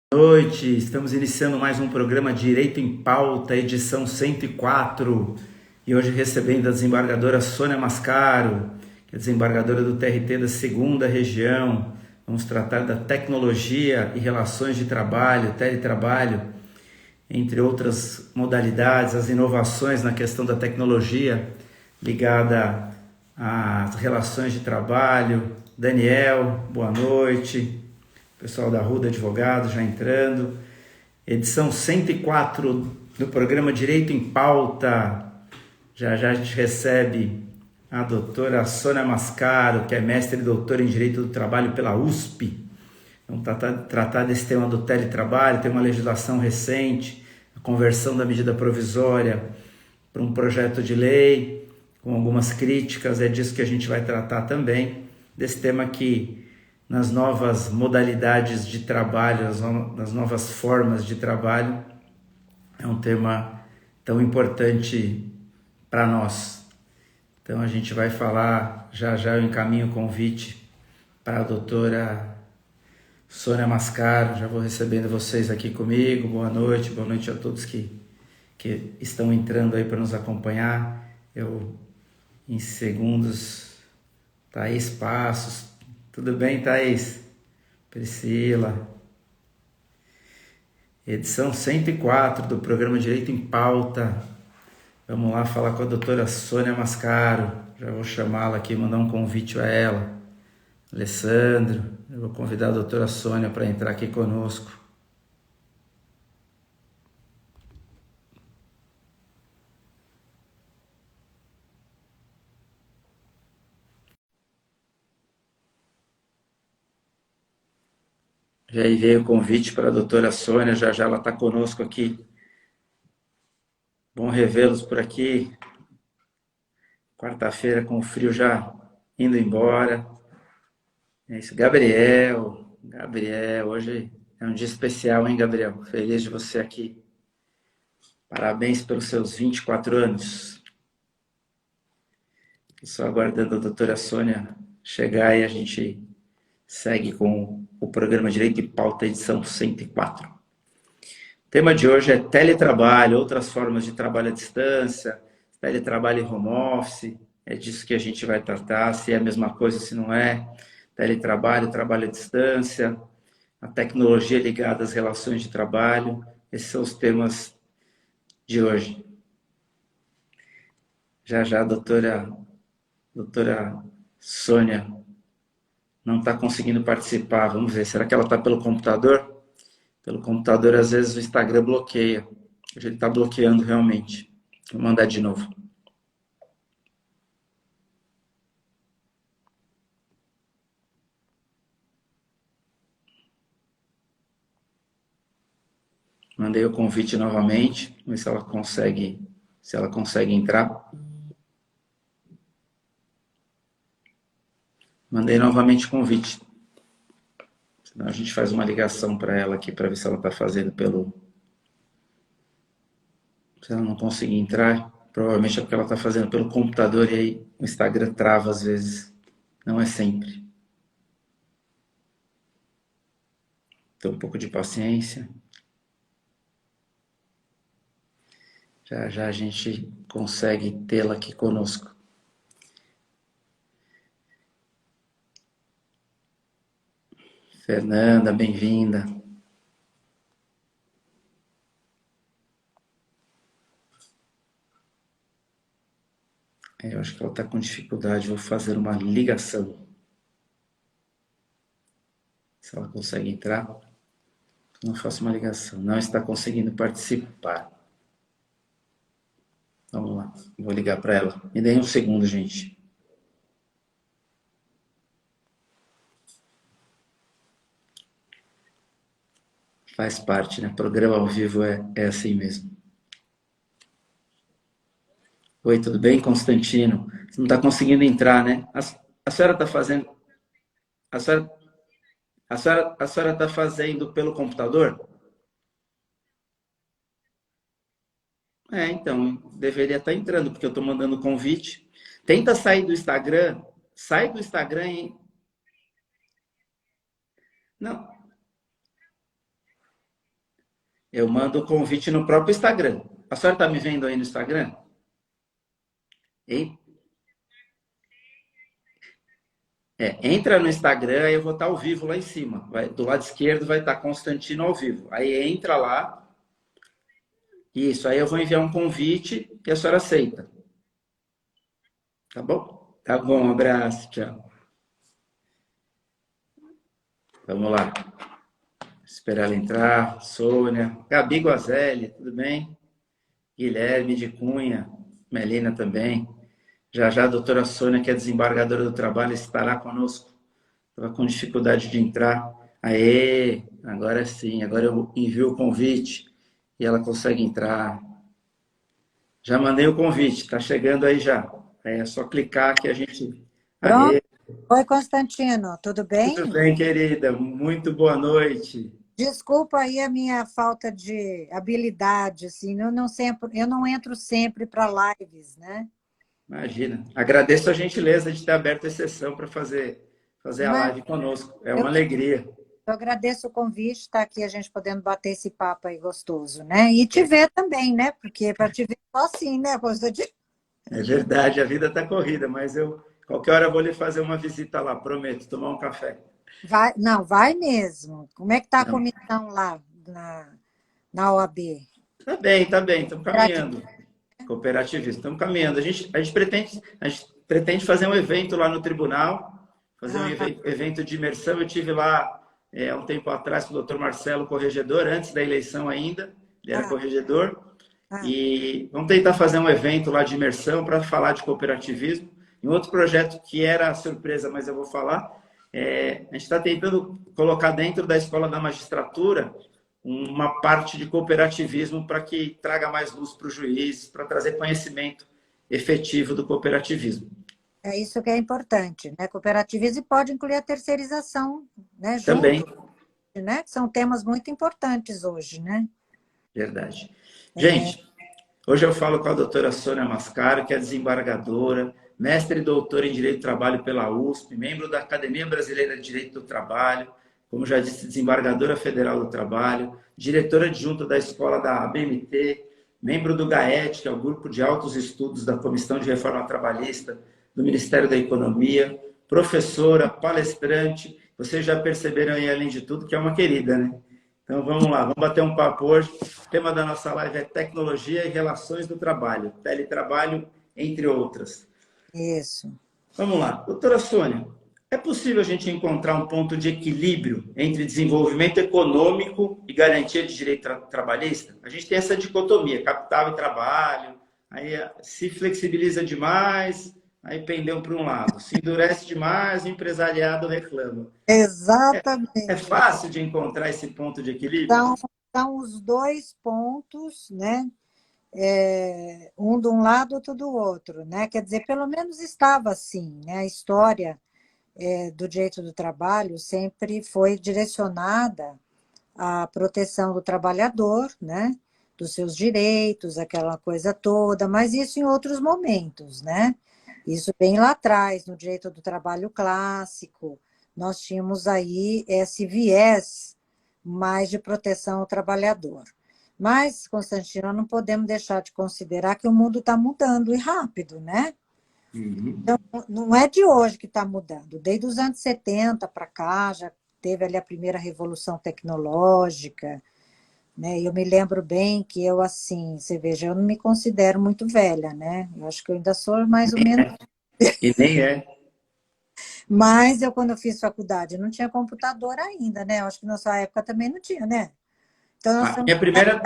Boa noite, estamos iniciando mais um programa Direito em Pauta, edição 104, e hoje recebendo a desembargadora Sônia Mascaro, que é desembargadora do TRT da segunda região. Vamos tratar da tecnologia e relações de trabalho, teletrabalho, entre outras modalidades, as inovações na questão da tecnologia ligada às relações de trabalho. Daniel, boa noite. Pessoal da Ruda Advogados já entrando. Edição 104 do programa Direito em Pauta. Já a gente recebe a doutora Sônia Mascaro, que é mestre e doutora em Direito do Trabalho pela USP. Vamos tratar desse tema do teletrabalho. Tem uma legislação recente, a conversão da medida provisória para um projeto de lei, com algumas críticas. É disso que a gente vai tratar também, desse tema que nas novas modalidades de trabalho, nas novas formas de trabalho, é um tema tão importante para nós. Então a gente vai falar, já eu encaminho o convite para a doutora Sônia Mascaro. Já vou recebendo vocês aqui comigo. Boa noite a todos que estão entrando aí para nos acompanhar. Eu, em segundos, Thaís Passos. Tudo bem, Thaís? Priscila. Edição 104 do programa Direito em Pauta. Vamos lá falar com a doutora Sônia Mascaro. Já vou chamá-la aqui, mandar um convite a ela. Alessandro, eu vou convidar a doutora Sônia para entrar aqui conosco. Já enviei o convite para a doutora Sônia, já ela está conosco aqui. Bom revê-los por aqui. Quarta-feira com o frio já indo embora. É isso, Gabriel, hoje é um dia especial, hein, Gabriel? Feliz de você aqui. Parabéns pelos seus 24 anos. Só aguardando a doutora Sônia chegar e a gente segue com o programa Direito em Pauta, edição 104. O tema de hoje é teletrabalho, outras formas de trabalho à distância, teletrabalho e home office. É disso que a gente vai tratar, se é a mesma coisa, se não é. Teletrabalho, trabalho à distância, a tecnologia ligada às relações de trabalho. Esses são os temas de hoje. Já a doutora Sônia não está conseguindo participar. Vamos ver, será que ela está pelo computador? Pelo computador, às vezes, o Instagram bloqueia. Hoje ele está bloqueando realmente. Vou mandar de novo. Mandei o convite novamente. Vamos ver se ela consegue entrar. Mandei novamente o convite. Senão a gente faz uma ligação para ela aqui para ver se ela está fazendo pelo... Se ela não conseguir entrar, provavelmente é porque ela está fazendo pelo computador e aí o Instagram trava às vezes. Não é sempre. Então, um pouco de paciência. Já a gente consegue tê-la aqui conosco. Fernanda, bem-vinda. Eu acho que ela está com dificuldade, vou fazer uma ligação. Se ela consegue entrar, não faço uma ligação. Não está conseguindo participar. Vamos lá, vou ligar para ela. Me dê um segundo, gente. Faz parte, né? Programa ao vivo é assim mesmo. Oi, tudo bem, Constantino? Você não está conseguindo entrar, né? A senhora está fazendo... A senhora está fazendo pelo computador? Então, deveria estar entrando, porque eu estou mandando convite. Tenta sair do Instagram. Sai do Instagram, hein? Não. Eu mando o convite no próprio Instagram. A senhora está me vendo aí no Instagram? Hein? Entra no Instagram, eu vou estar ao vivo lá em cima. Do lado esquerdo vai estar Constantino ao vivo. Aí entra lá, isso, aí eu vou enviar um convite e a senhora aceita. Tá bom? Tá bom, um abraço, tchau. Vamos lá. Esperar ela entrar. Sônia, Gabi Guazelli, tudo bem? Guilherme de Cunha, Melina também. Já já a doutora Sônia, que é desembargadora do trabalho, estará conosco. Estava com dificuldade de entrar. Aê, agora sim, agora eu envio o convite e ela consegue entrar. Já mandei o convite, está chegando aí já. É só clicar que a gente. Pronto. Aê, Oi, Constantino, tudo tudo bem? bem, querida? Muito boa noite. Desculpa aí a minha falta de habilidade, assim, eu não entro sempre para lives, né? Imagina. Agradeço a gentileza de ter aberto a sessão para fazer a Mas live conosco. É eu, uma alegria. eu agradeço o convite, estar aqui a gente podendo bater esse papo aí gostoso, né? E te ver também, né? Porque para te ver só assim, né, Constantino? É verdade, a vida está corrida, mas qualquer hora eu vou lhe fazer uma visita lá, prometo, tomar um café. Vai, não, vai mesmo. Como é que tá a Não. comissão lá na OAB? Tá bem, estamos caminhando. Cooperativismo, estamos caminhando. A gente pretende fazer um evento lá no tribunal, fazer um Ah, evento de imersão. Eu tive lá há um tempo atrás com o doutor Marcelo Corregedor, antes da eleição ainda, ele era ah, corregedor, ah. e vamos tentar fazer um evento lá de imersão para falar de cooperativismo. E um outro projeto que era surpresa, mas eu vou falar, a gente está tentando colocar dentro da escola da magistratura uma parte de cooperativismo para que traga mais luz para o juiz, para trazer conhecimento efetivo do cooperativismo. É isso que é importante, né? Cooperativismo pode incluir a terceirização, né? Também, Junto, né? Que são temas muito importantes hoje, né? verdade. Gente, hoje eu falo com a doutora Sônia Mascaro, que é desembargadora, mestre e doutora em Direito do Trabalho pela USP, membro da Academia Brasileira de Direito do Trabalho, como já disse, desembargadora federal do trabalho, diretora adjunta da escola da ABMT, membro do GAET, que é o Grupo de Altos Estudos da Comissão de Reforma Trabalhista do Ministério da Economia, professora, palestrante. Vocês já perceberam aí, além de tudo, que é uma querida, né? Então vamos lá, vamos bater um papo hoje. O tema da nossa live é tecnologia e relações do trabalho, teletrabalho, entre outras. Isso. Vamos lá, doutora Sônia, é possível a gente encontrar um ponto de equilíbrio entre desenvolvimento econômico e garantia de direito trabalhista? A gente tem essa dicotomia, capital e trabalho, aí se flexibiliza demais, aí pendeu para um lado, se endurece demais, o empresariado reclama. É Exatamente. fácil de encontrar esse ponto de equilíbrio? Então, são os dois pontos, né? Um de um lado, outro do outro, né? Quer dizer, pelo menos estava assim, né? A história do direito do trabalho sempre foi direcionada à proteção do trabalhador, né? Dos seus direitos, aquela coisa toda, mas isso em outros momentos, né? Isso bem lá atrás, no direito do trabalho clássico, nós tínhamos aí esse viés mais de proteção ao trabalhador. Mas, Constantino, não podemos deixar de considerar que o mundo está mudando e rápido, né? Uhum. Então, não é de hoje que está mudando. Desde os anos 70 para cá, já teve ali a primeira revolução tecnológica, né? E eu me lembro bem que eu, assim, você veja, eu não me considero muito velha, né? Eu acho que eu ainda sou mais ou menos. E nem é. Mas eu, quando eu fiz faculdade, não tinha computador ainda, né? Eu acho que na sua época também não tinha, né? Então, nós estamos.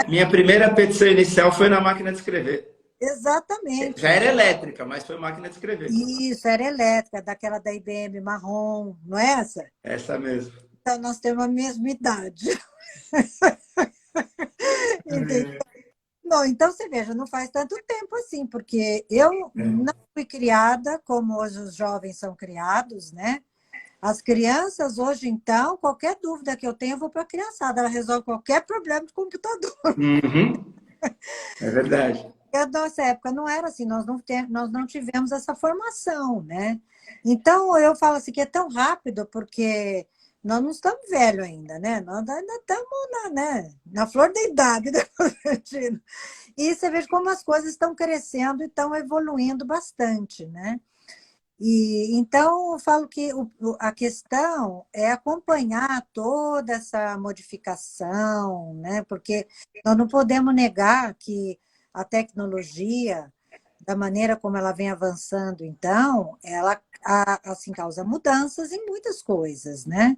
Minha primeira petição inicial foi na máquina de escrever. Já Exatamente. era elétrica, mas foi máquina de escrever. Isso, era elétrica, daquela da IBM marrom, não é essa? Essa mesmo. Então, nós temos a mesma idade. Entendeu? Bom, então você veja, não faz tanto tempo assim, porque eu não fui criada como hoje os jovens são criados, né? As crianças hoje, então, qualquer dúvida que eu tenho, eu vou para a criançada, ela resolve qualquer problema de computador. Uhum. É verdade. E a nossa época não era assim, nós não tivemos essa formação, né? Então, eu falo assim que é tão rápido, porque nós não estamos velhos ainda, né? Nós ainda estamos na flor da idade, né? E você vê como as coisas estão crescendo e estão evoluindo bastante, né? E então eu falo que a questão é acompanhar toda essa modificação, né? Porque nós não podemos negar que a tecnologia, da maneira como ela vem avançando, então, ela assim causa mudanças em muitas coisas, né?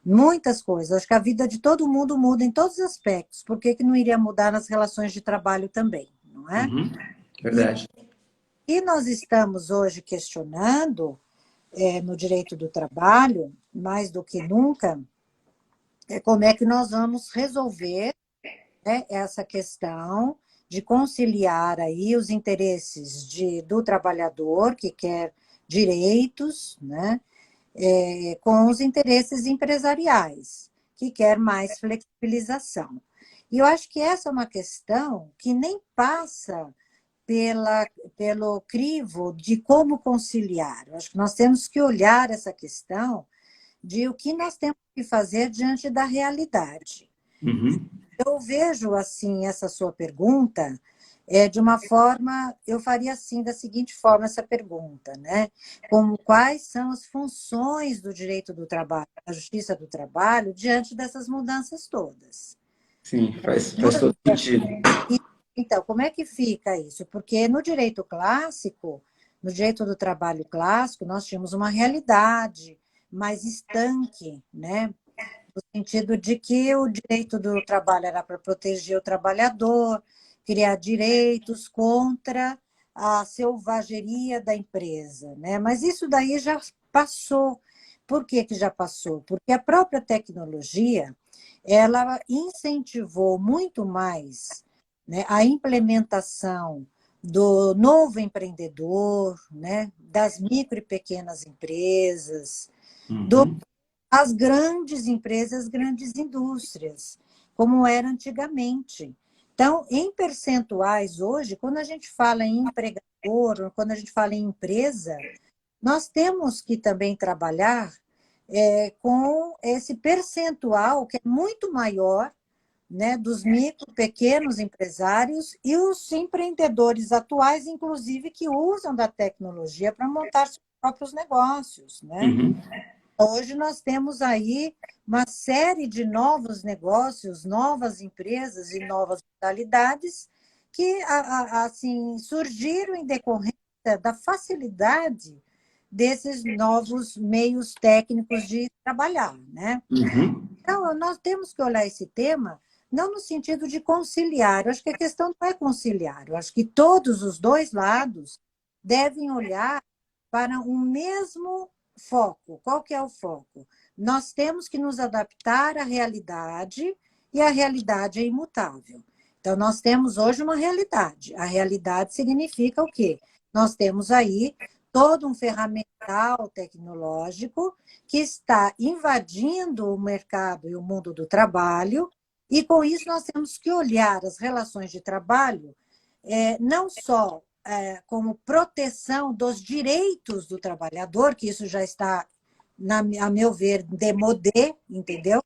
Muitas coisas. Acho que a vida de todo mundo muda em todos os aspectos. Por que que não iria mudar nas relações de trabalho também, não é? Uhum. E, Verdade. e nós estamos hoje questionando no direito do trabalho, mais do que nunca, é como é que nós vamos resolver, né, essa questão de conciliar aí os interesses do trabalhador que quer direitos, né, com os interesses empresariais que quer mais flexibilização. E eu acho que essa é uma questão que nem passa pelo crivo de como conciliar. Eu acho que nós temos que olhar essa questão de o que nós temos que fazer diante da realidade. Uhum. Eu vejo assim essa sua pergunta de uma forma, eu faria assim da seguinte forma essa pergunta, né? Como quais são as funções do direito do trabalho, da justiça do trabalho diante dessas mudanças todas? Sim, faz todo sentido. E, então, como é que fica isso? Porque no direito clássico, no direito do trabalho clássico, nós tínhamos uma realidade mais estanque, né? No sentido de que o direito do trabalho era para proteger o trabalhador, criar direitos contra a selvageria da empresa, né? Mas isso daí já passou. Por que que já passou? Porque a própria tecnologia, ela incentivou muito mais, né, a implementação do novo empreendedor, né, das micro e pequenas empresas, Uhum. as grandes empresas, as grandes indústrias, como era antigamente. Então, em percentuais, hoje, quando a gente fala em empregador, quando a gente fala em empresa, nós temos que também trabalhar com esse percentual que é muito maior, né, dos micro, pequenos empresários e os empreendedores atuais, inclusive, que usam da tecnologia para montar seus próprios negócios, né? Uhum. Hoje nós temos aí uma série de novos negócios, novas empresas e novas modalidades que assim surgiram em decorrência da facilidade desses novos meios técnicos de trabalhar, né? Uhum. Então, nós temos que olhar esse tema não no sentido de conciliar. Eu acho que a questão não é conciliar. Eu acho que todos os dois lados devem olhar para um mesmo foco. Qual que é o foco? Nós temos que nos adaptar à realidade e a realidade é imutável. Então, nós temos hoje uma realidade. A realidade significa o quê? Nós temos aí todo um ferramental tecnológico que está invadindo o mercado e o mundo do trabalho, e com isso nós temos que olhar as relações de trabalho não só como proteção dos direitos do trabalhador, que isso já está, a meu ver, demodé, entendeu?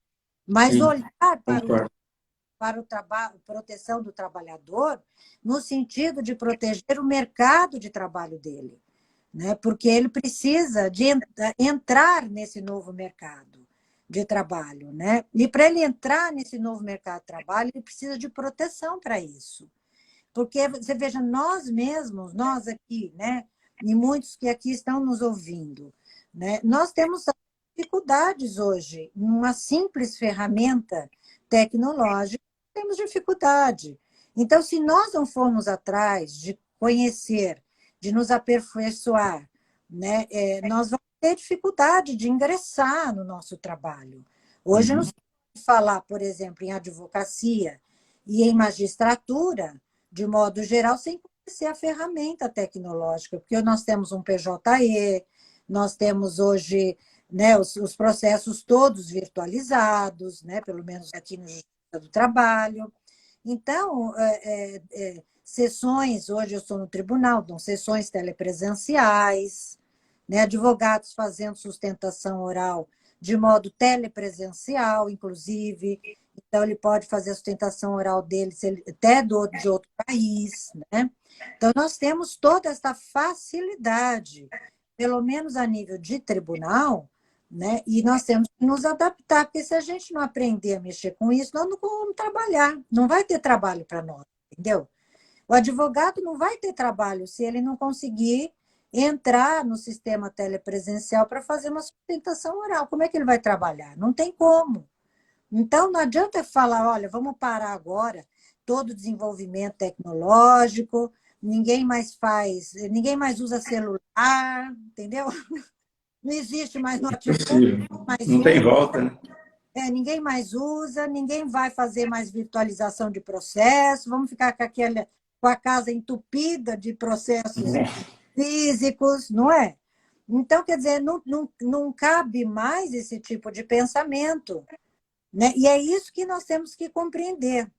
Mas Sim, olhar concordo. para o trabalho, proteção do trabalhador, no sentido de proteger o mercado de trabalho dele, né? Porque ele precisa de entrar nesse novo mercado de trabalho, né? E para ele entrar nesse novo mercado de trabalho, ele precisa de proteção para isso. Porque você veja, nós mesmos, nós aqui, né? E muitos que aqui estão nos ouvindo, né? Nós temos dificuldades hoje, uma simples ferramenta tecnológica, temos dificuldade. Então, se nós não formos atrás de conhecer, de nos aperfeiçoar, né, nós vamos ter dificuldade de ingressar no nosso trabalho. Hoje, não Uhum. se pode falar, por exemplo, em advocacia e em magistratura, de modo geral, sem conhecer a ferramenta tecnológica, porque nós temos um PJE, nós temos hoje, né, os processos todos virtualizados, né, pelo menos aqui no Justiça do Trabalho. Então, sessões, hoje eu estou no tribunal, então, sessões telepresenciais, né, advogados fazendo sustentação oral de modo telepresencial, inclusive. Então, ele pode fazer a sustentação oral dele até de outro país, né? Então, nós temos toda essa facilidade, pelo menos a nível de tribunal, né? E nós temos que nos adaptar, porque se a gente não aprender a mexer com isso, nós não vamos trabalhar, não vai ter trabalho para nós, entendeu? O advogado não vai ter trabalho se ele não conseguir entrar no sistema telepresencial para fazer uma sustentação oral. Como é que ele vai trabalhar? Não tem como. Então, não adianta falar, olha, vamos parar agora todo o desenvolvimento tecnológico, ninguém mais usa celular, entendeu? Não existe mais notebook, Possível. mais Não tem usa, volta, né? ninguém mais usa, ninguém vai fazer mais virtualização de processo, vamos ficar com a casa entupida de processos físicos, não é? Então, quer dizer, não cabe mais esse tipo de pensamento, né? E é isso que nós temos que compreender.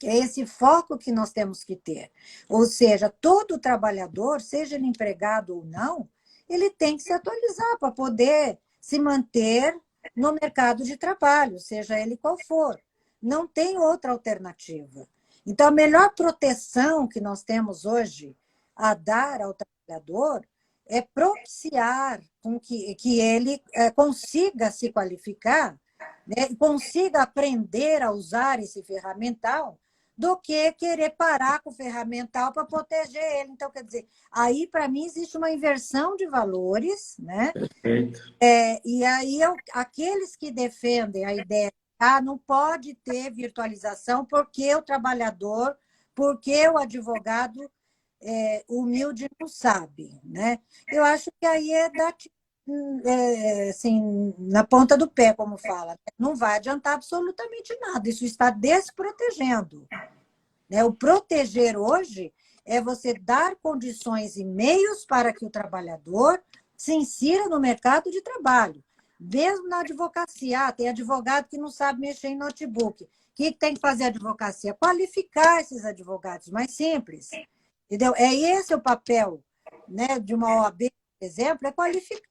É esse foco que nós temos que ter. Ou seja, todo trabalhador, seja ele empregado ou não, ele tem que se atualizar para poder se manter no mercado de trabalho, seja ele qual for. Não tem outra alternativa. Então, a melhor proteção que nós temos hoje a dar ao trabalhador é propiciar com que ele consiga se qualificar, né, e consiga aprender a usar esse ferramental, do que querer parar com o ferramental para proteger ele. Então, quer dizer, aí, para mim, existe uma inversão de valores, né? Perfeito. E aí, aqueles que defendem a ideia não pode ter virtualização porque o trabalhador, porque o advogado humilde não sabe, né? Eu acho que aí assim, na ponta do pé, como fala, né? Não vai adiantar absolutamente nada, isso está desprotegendo, né? O proteger hoje é você dar condições e meios para que o trabalhador se insira no mercado de trabalho. Mesmo na advocacia, tem advogado que não sabe mexer em notebook. O que tem que fazer a advocacia? Qualificar esses advogados mais simples. Entendeu? É esse o papel, né, de uma OAB, por exemplo, é qualificar.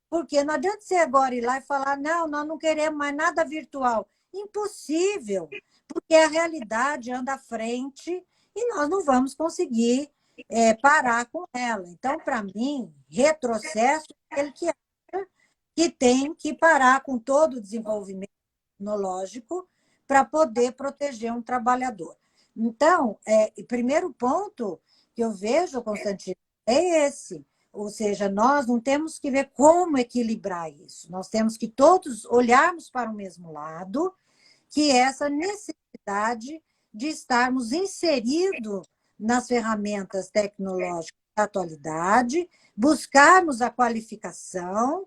Porque não adianta você agora ir lá e falar, não, nós não queremos mais nada virtual. Impossível, porque a realidade anda à frente e nós não vamos conseguir parar com ela. Então, para mim, retrocesso é aquele que acha que tem que parar com todo o desenvolvimento tecnológico para poder proteger um trabalhador. Então, o primeiro ponto que eu vejo, Constantino, é esse. Ou seja, nós não temos que ver como equilibrar isso. Nós temos que todos olharmos para o mesmo lado, que é essa necessidade de estarmos inseridos nas ferramentas tecnológicas da atualidade, buscarmos a qualificação,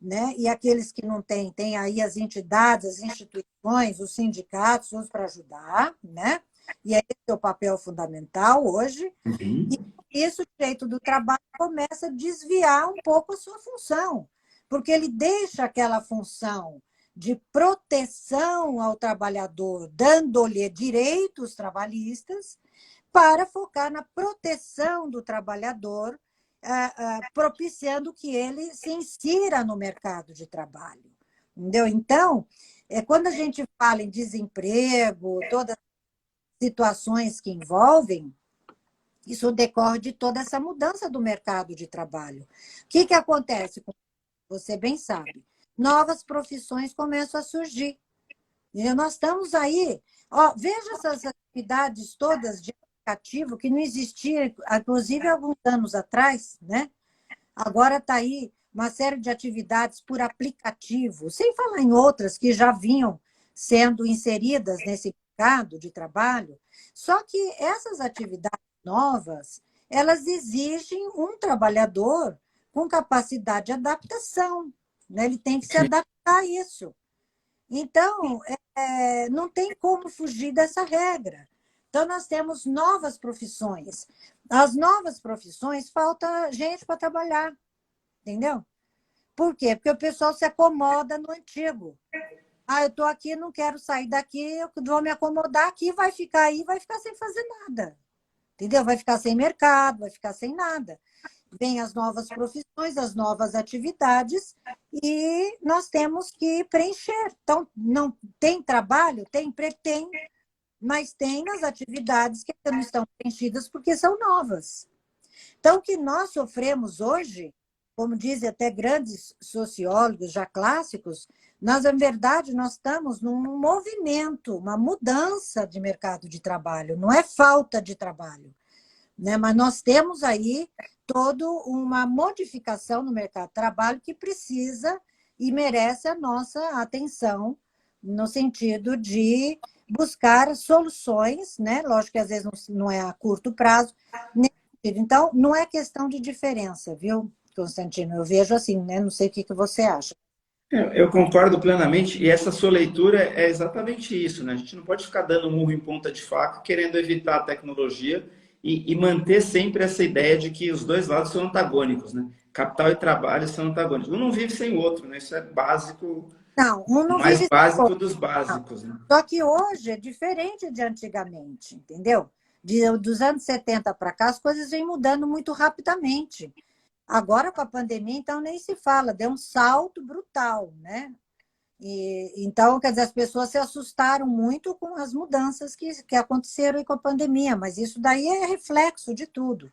né? E aqueles que não têm, tem aí as entidades, as instituições, os sindicatos, todos para ajudar, né? E esse é o papel fundamental hoje. Uhum. E isso, o direito do trabalho começa a desviar um pouco a sua função, porque ele deixa aquela função de proteção ao trabalhador, dando-lhe direitos trabalhistas, para focar na proteção do trabalhador, propiciando que ele se insira no mercado de trabalho. Entendeu? Então, quando a gente fala em desemprego, todas as situações que envolvem, isso decorre de toda essa mudança do mercado de trabalho. O que acontece? Você bem sabe. Novas profissões começam a surgir. E nós estamos aí. Veja essas atividades todas de aplicativo que não existia, inclusive, há alguns anos atrás, né? Agora está aí uma série de atividades por aplicativo, sem falar em outras que já vinham sendo inseridas nesse mercado de trabalho. Só que essas atividades novas, elas exigem um trabalhador com capacidade de adaptação, né? Ele tem que se adaptar a isso. Então, não tem como fugir dessa regra. Então, nós temos novas profissões. As novas profissões, falta gente para trabalhar, entendeu? Por quê? Porque o pessoal se acomoda no antigo. Eu estou aqui, não quero sair daqui, eu vou me acomodar aqui, vai ficar aí, vai ficar sem fazer nada. entendeu? Vai ficar sem mercado, vai ficar sem nada. Vêm as novas profissões, as novas atividades, e nós temos que preencher. Então, não tem trabalho? Tem, tem, mas tem as atividades que ainda não estão preenchidas porque são novas. Então, o que nós sofremos hoje, como dizem até grandes sociólogos já clássicos, nós, na verdade, nós estamos num movimento, uma mudança de mercado de trabalho, não é falta de trabalho, né? Mas nós temos aí toda uma modificação no mercado de trabalho que precisa e merece a nossa atenção, no sentido de buscar soluções, né? Lógico que às vezes não é a curto prazo. Então, não é questão de diferença, viu, Constantino? Eu vejo assim, né? Não sei o que você acha. Eu concordo plenamente, e essa sua leitura é exatamente isso, né? A gente não pode ficar dando murro em ponta de faca, querendo evitar a tecnologia e manter sempre essa ideia de que os dois lados são antagônicos, né? Capital e trabalho são antagônicos. Um não vive sem o outro, né? Isso é básico, Não, um o não mais vive sem o básico outro. dos Não. básicos, né? Só que hoje é diferente de antigamente, entendeu? Dos anos 70 para cá, as coisas vêm mudando muito rapidamente. Agora, com a pandemia, então, nem se fala, deu um salto brutal, né? Então, quer dizer, as pessoas se assustaram muito com as mudanças que aconteceram aí com a pandemia, mas isso daí é reflexo de tudo.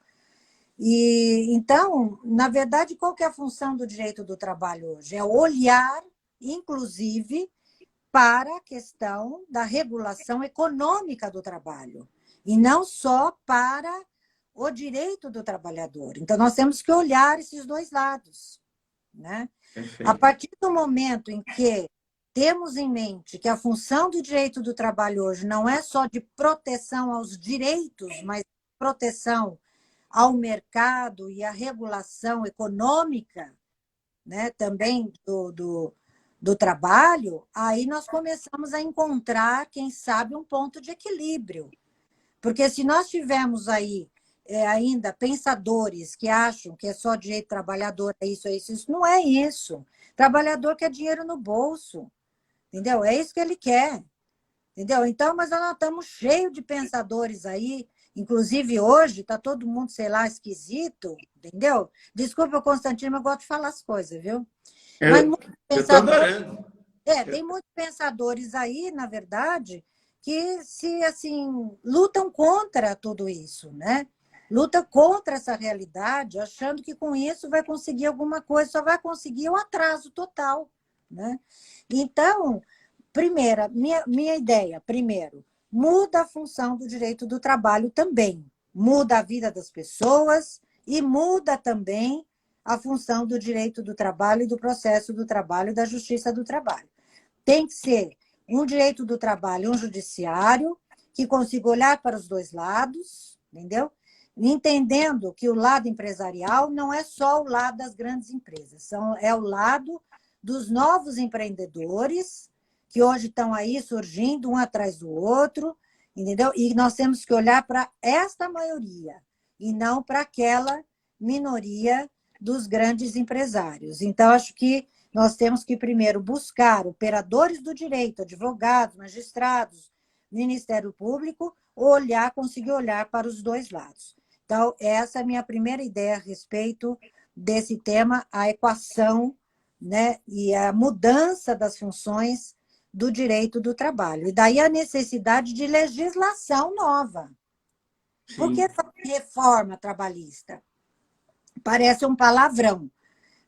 E então, na verdade, qual que é a função do direito do trabalho hoje? É olhar, inclusive, para a questão da regulação econômica do trabalho, e não só para o direito do trabalhador. Então, nós temos que olhar esses dois lados, né? A Perfeito. partir do momento em que temos em mente que a função do direito do trabalho hoje não é só de proteção aos direitos, mas proteção ao mercado e à regulação econômica, né, também do trabalho, aí nós começamos a encontrar, quem sabe, um ponto de equilíbrio. Porque se nós tivermos aí ainda pensadores que acham que é só direito trabalhador, é isso, não é isso. Trabalhador quer dinheiro no bolso, entendeu? É isso que ele quer, entendeu? Então, mas nós estamos cheios de pensadores aí, inclusive hoje, está todo mundo, sei lá, esquisito, entendeu? Desculpa, Constantino, mas eu gosto de falar as coisas, viu? Mas Eu muitos estou pensadores, adorando. tem muitos pensadores aí, na verdade, que se assim lutam contra tudo isso, né? Luta contra essa realidade, achando que com isso vai conseguir alguma coisa, só vai conseguir o atraso total, né? Então, minha ideia, primeiro, muda a função do direito do trabalho também, muda a vida das pessoas e muda também a função do direito do trabalho e do processo do trabalho e da justiça do trabalho. Tem que ser um direito do trabalho, um judiciário, que consiga olhar para os dois lados, entendeu? Entendendo que o lado empresarial não é só o lado das grandes empresas, é o lado dos novos empreendedores, que hoje estão aí surgindo um atrás do outro, entendeu? E nós temos que olhar para esta maioria, e não para aquela minoria dos grandes empresários. Então, acho que nós temos que primeiro buscar operadores do direito, advogados, magistrados, Ministério Público, conseguir olhar para os dois lados. Então, essa é a minha primeira ideia a respeito desse tema, a equação, né, e a mudança das funções do direito do trabalho. E daí a necessidade de legislação nova. Por que Sim. reforma trabalhista? Parece um palavrão.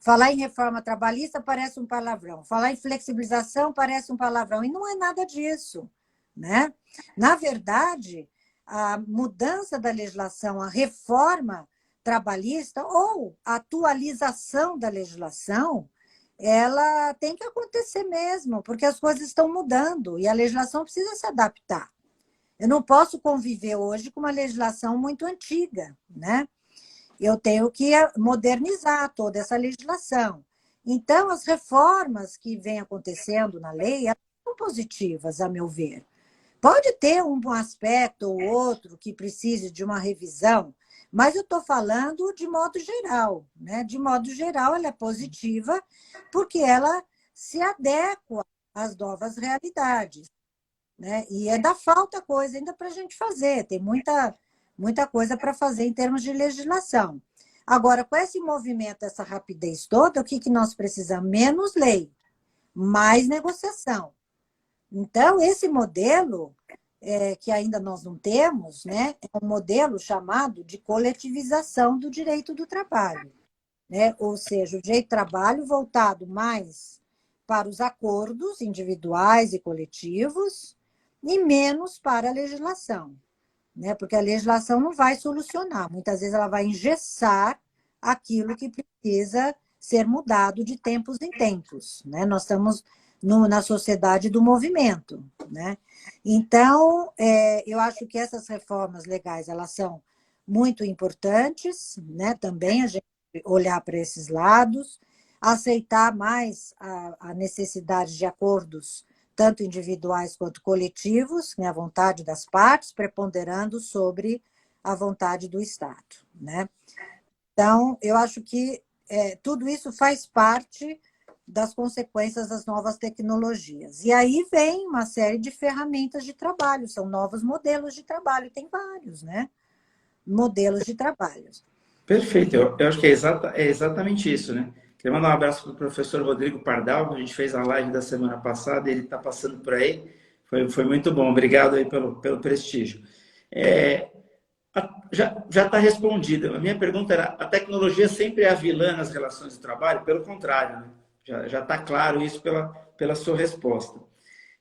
Falar em reforma trabalhista parece um palavrão. Falar em flexibilização parece um palavrão. E não é nada disso, né? Na verdade, a mudança da legislação, a reforma trabalhista ou a atualização da legislação, ela tem que acontecer mesmo, porque as coisas estão mudando e a legislação precisa se adaptar. Eu não posso conviver hoje com uma legislação muito antiga, né? Eu tenho que modernizar toda essa legislação. Então, as reformas que vêm acontecendo na lei são positivas, a meu ver. Pode ter um aspecto ou outro que precise de uma revisão, mas eu estou falando de modo geral, né? De modo geral, ela é positiva porque ela se adequa às novas realidades, né? E ainda falta coisa ainda para a gente fazer, tem muita coisa para fazer em termos de legislação. Agora, com esse movimento, essa rapidez toda, o que, que nós precisamos? Menos lei, mais negociação. Então, esse modelo, que ainda nós não temos, né, é um modelo chamado de coletivização do direito do trabalho. Né? Ou seja, o direito do trabalho voltado mais para os acordos individuais e coletivos e menos para a legislação. Né? Porque a legislação não vai solucionar, muitas vezes ela vai engessar aquilo que precisa ser mudado de tempos em tempos. Né? Nós estamos na sociedade do movimento. Né? Então, eu acho que essas reformas legais elas são muito importantes, né? Também a gente olhar para esses lados, aceitar mais a necessidade de acordos tanto individuais quanto coletivos, né, a vontade das partes, preponderando sobre a vontade do Estado. Né? Então, eu acho que tudo isso faz parte das consequências das novas tecnologias. E aí vem uma série de ferramentas de trabalho, são novos modelos de trabalho, tem vários, né? Modelos de trabalho. Perfeito, eu acho que é exatamente isso, né? Queria mandar um abraço para o professor Rodrigo Pardal, que a gente fez a live da semana passada, ele está passando por aí, foi muito bom, obrigado aí pelo prestígio. Já está respondida. A minha pergunta era, a tecnologia sempre é a vilã nas relações de trabalho? Pelo contrário, né? Já está claro isso pela sua resposta.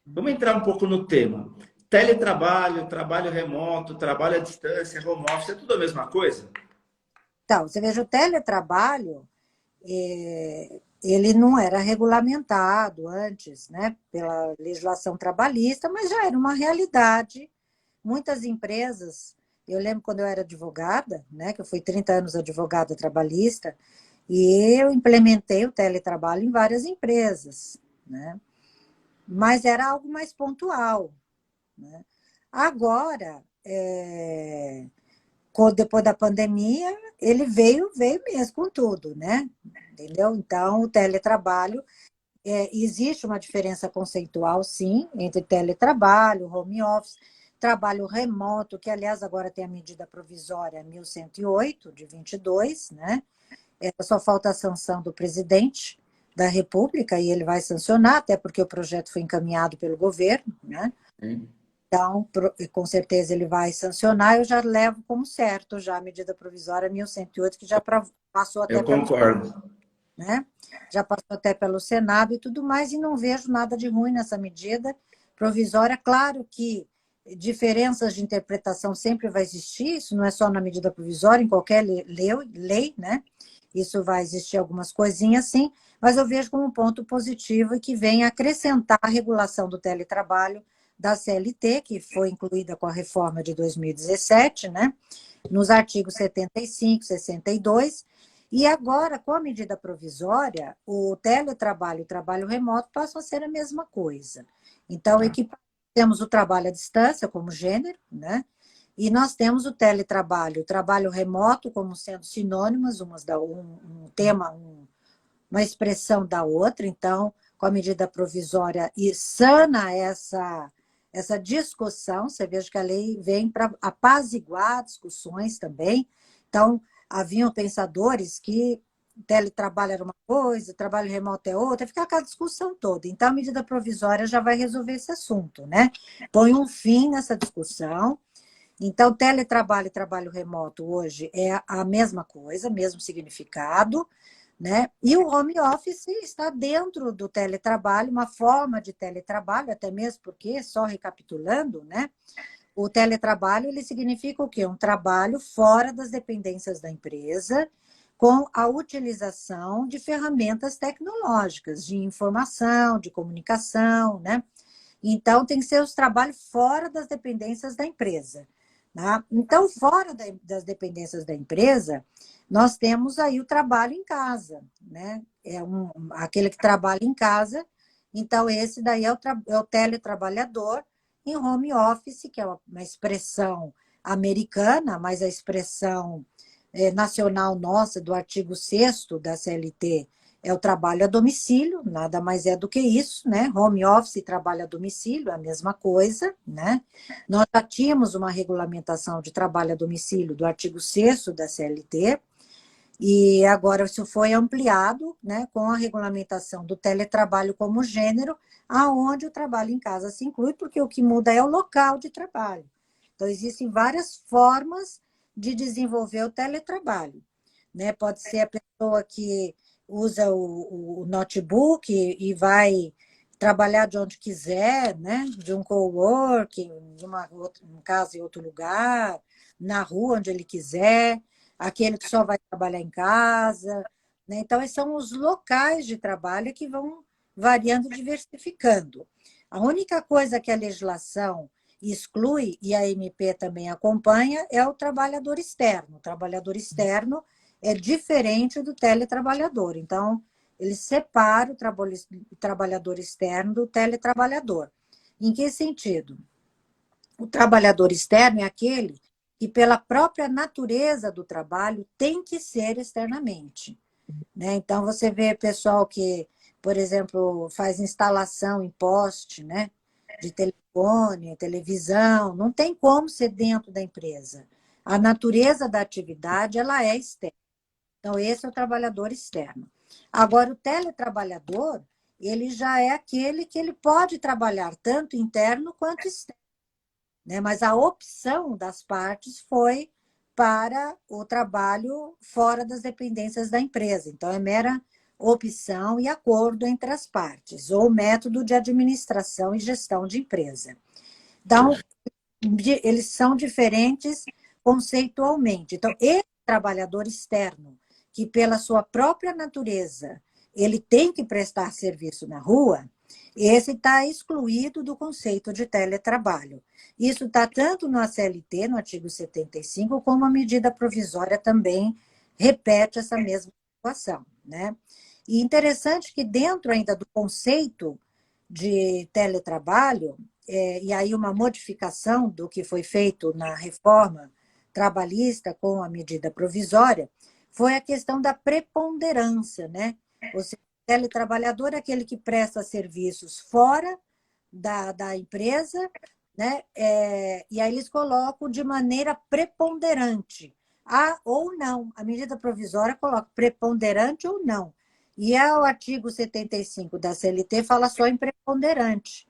Vamos entrar um pouco no tema. Teletrabalho, trabalho remoto, trabalho à distância, home office, é tudo a mesma coisa? Então, você veja, o teletrabalho, ele não era regulamentado antes, né, pela legislação trabalhista, mas já era uma realidade. Muitas empresas, eu lembro quando eu era advogada, né, que eu fui 30 anos advogada trabalhista, e eu implementei o teletrabalho em várias empresas, né, mas era algo mais pontual. Né? Agora, depois da pandemia, ele veio mesmo com tudo, né? Entendeu? Então, o teletrabalho, existe uma diferença conceitual, sim, entre teletrabalho, home office, trabalho remoto, que, aliás, agora tem a medida provisória 1108, de 22, né? Só falta a sanção do presidente da República, e ele vai sancionar, até porque o projeto foi encaminhado pelo governo, né? Então, com certeza ele vai sancionar, eu já levo como certo já a medida provisória 1108, que já passou até Eu concordo. né? Já passou até pelo Senado e tudo mais, e não vejo nada de ruim nessa medida provisória. Claro que diferenças de interpretação sempre vai existir, isso não é só na medida provisória, em qualquer lei, né? Isso vai existir algumas coisinhas, sim, mas eu vejo como um ponto positivo e que vem acrescentar a regulação do teletrabalho da CLT, que foi incluída com a reforma de 2017, né? Nos artigos 75, 62, e agora, com a medida provisória, o teletrabalho e o trabalho remoto passam a ser a mesma coisa. Então, temos o trabalho à distância como gênero, né? E nós temos o teletrabalho, o trabalho remoto como sendo sinônimas, um tema, uma expressão da outra. Então, com a medida provisória, e sana essa discussão, você veja que a lei vem para apaziguar discussões também. Então, haviam pensadores que teletrabalho era uma coisa, trabalho remoto é outra, fica aquela discussão toda. Então, a medida provisória já vai resolver esse assunto, né? Põe um fim nessa discussão. Então, teletrabalho e trabalho remoto hoje é a mesma coisa, mesmo significado, né? E o home office está dentro do teletrabalho, uma forma de teletrabalho, até mesmo porque, só recapitulando, né? O teletrabalho, ele significa o quê? Um trabalho fora das dependências da empresa, com a utilização de ferramentas tecnológicas, de informação, de comunicação, né? Então, tem que ser os trabalhos fora das dependências da empresa. Né? Então, fora das dependências da empresa, nós temos aí o trabalho em casa, né? Aquele que trabalha em casa, então esse daí é o teletrabalhador em home office, que é uma expressão americana, mas a expressão nacional nossa, do artigo 6º da CLT, é o trabalho a domicílio, nada mais é do que isso, né? Home office e trabalho a domicílio, é a mesma coisa, né? Nós já tínhamos uma regulamentação de trabalho a domicílio do artigo 6º da CLT, e agora isso foi ampliado, né, com a regulamentação do teletrabalho como gênero, aonde o trabalho em casa se inclui, porque o que muda é o local de trabalho. Então, existem várias formas de desenvolver o teletrabalho, né? Pode ser a pessoa que usa o notebook e vai trabalhar de onde quiser, né? De um coworking, em casa em outro lugar, na rua onde ele quiser, aquele que só vai trabalhar em casa, né? Então, esses são os locais de trabalho que vão variando, diversificando. A única coisa que a legislação exclui, e a MP também acompanha, é o trabalhador externo. O trabalhador externo é diferente do teletrabalhador. Então, ele separa o trabalhador externo do teletrabalhador. Em que sentido? O trabalhador externo é aquele que, pela própria natureza do trabalho, tem que ser externamente, né? Então, você vê pessoal que, por exemplo, faz instalação em poste, né? De telefone, televisão, não tem como ser dentro da empresa. A natureza da atividade, ela é externa. Então, esse é o trabalhador externo. Agora, o teletrabalhador, ele já é aquele que ele pode trabalhar tanto interno quanto externo, né? Mas a opção das partes foi para o trabalho fora das dependências da empresa. Então, é mera opção e acordo entre as partes, ou método de administração e gestão de empresa. Então, eles são diferentes conceitualmente. Então, esse trabalhador externo, que pela sua própria natureza, ele tem que prestar serviço na rua, esse está excluído do conceito de teletrabalho. Isso está tanto no ACLT, no artigo 75, como a medida provisória também repete essa mesma situação, né? E interessante que dentro ainda do conceito de teletrabalho, e aí uma modificação do que foi feito na reforma trabalhista com a medida provisória, foi a questão da preponderância, né? Ou seja, o teletrabalhador é aquele que presta serviços fora da empresa, né? E aí eles colocam de maneira preponderante. Ou não. A medida provisória coloca preponderante ou não. E o artigo 75 da CLT fala só em preponderante,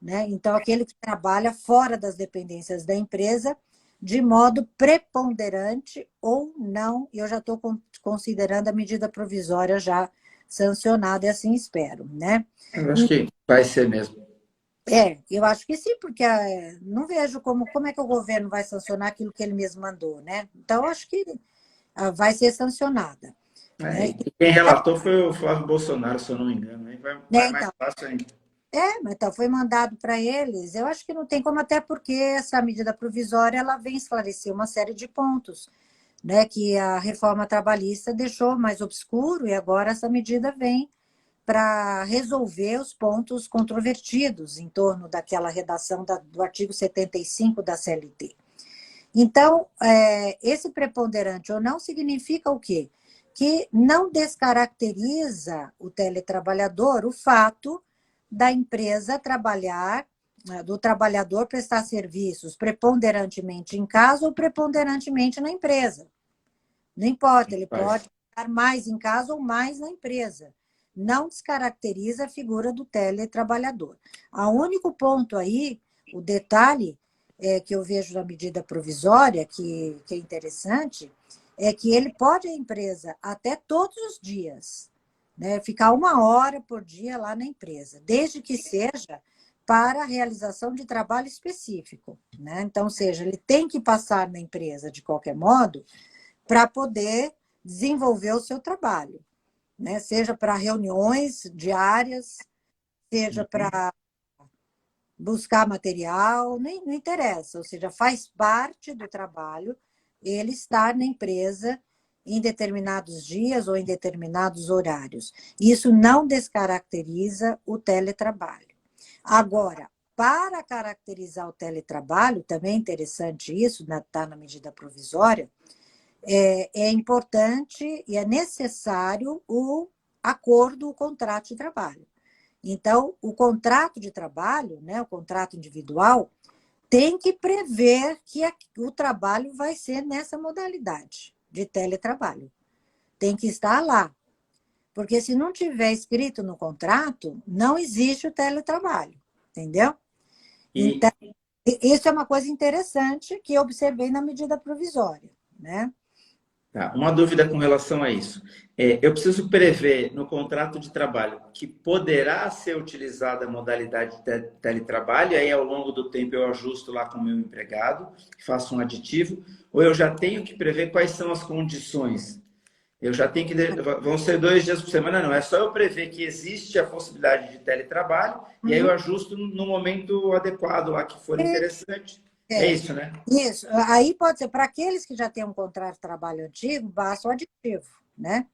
né? Então, aquele que trabalha fora das dependências da empresa, de modo preponderante ou não, e eu já estou considerando a medida provisória já sancionada, e assim espero, né? Eu acho que vai ser mesmo. Eu acho que sim, porque não vejo como é que o governo vai sancionar aquilo que ele mesmo mandou, né? Então, acho que vai ser sancionada, né? E quem relatou foi o Flávio Bolsonaro, se eu não me engano. Aí vai mais Então, fácil ainda. mas então foi mandado para eles. Eu acho que não tem como, até porque essa medida provisória ela vem esclarecer uma série de pontos, né, que a reforma trabalhista deixou mais obscuro e agora essa medida vem para resolver os pontos controvertidos em torno daquela redação do artigo 75 da CLT. Então, esse preponderante ou não significa o quê? Que não descaracteriza o teletrabalhador o fato da empresa trabalhar, do trabalhador prestar serviços preponderantemente em casa ou preponderantemente na empresa. Não importa, ele pode estar mais em casa ou mais na empresa. Não descaracteriza a figura do teletrabalhador. O único ponto aí, o detalhe que eu vejo na medida provisória, que é interessante, é que ele pode, a empresa, até todos os dias, né, ficar 1 hora por dia lá na empresa, desde que seja para a realização de trabalho específico, né? Então, seja, ele tem que passar na empresa de qualquer modo para poder desenvolver o seu trabalho, né? Seja para reuniões diárias, seja para buscar material, nem, não interessa, ou seja, faz parte do trabalho ele estar na empresa em determinados dias ou em determinados horários. Isso não descaracteriza o teletrabalho. Agora, para caracterizar o teletrabalho, também é interessante isso, está na medida provisória, é importante e é necessário o acordo, o contrato de trabalho. Então, o contrato de trabalho, né, o contrato individual, tem que prever que o trabalho vai ser nessa modalidade de teletrabalho. Tem que estar lá. Porque se não tiver escrito no contrato, não existe o teletrabalho. Entendeu? Então, E isso é uma coisa interessante que eu observei na medida provisória, né? tá, uma dúvida com relação a isso. Eu preciso prever no contrato de trabalho que poderá ser utilizada a modalidade de teletrabalho, e aí ao longo do tempo eu ajusto lá com o meu empregado, faço um aditivo, ou eu já tenho que prever quais são as condições? Eu já tenho que. Vão ser 2 dias por semana, não. É só eu prever que existe a possibilidade de teletrabalho e aí eu Uhum. ajusto no momento adequado lá que for interessante. É É, isso, né? isso. Aí pode ser, para aqueles que já têm um contrato de trabalho antigo, basta o aditivo, né?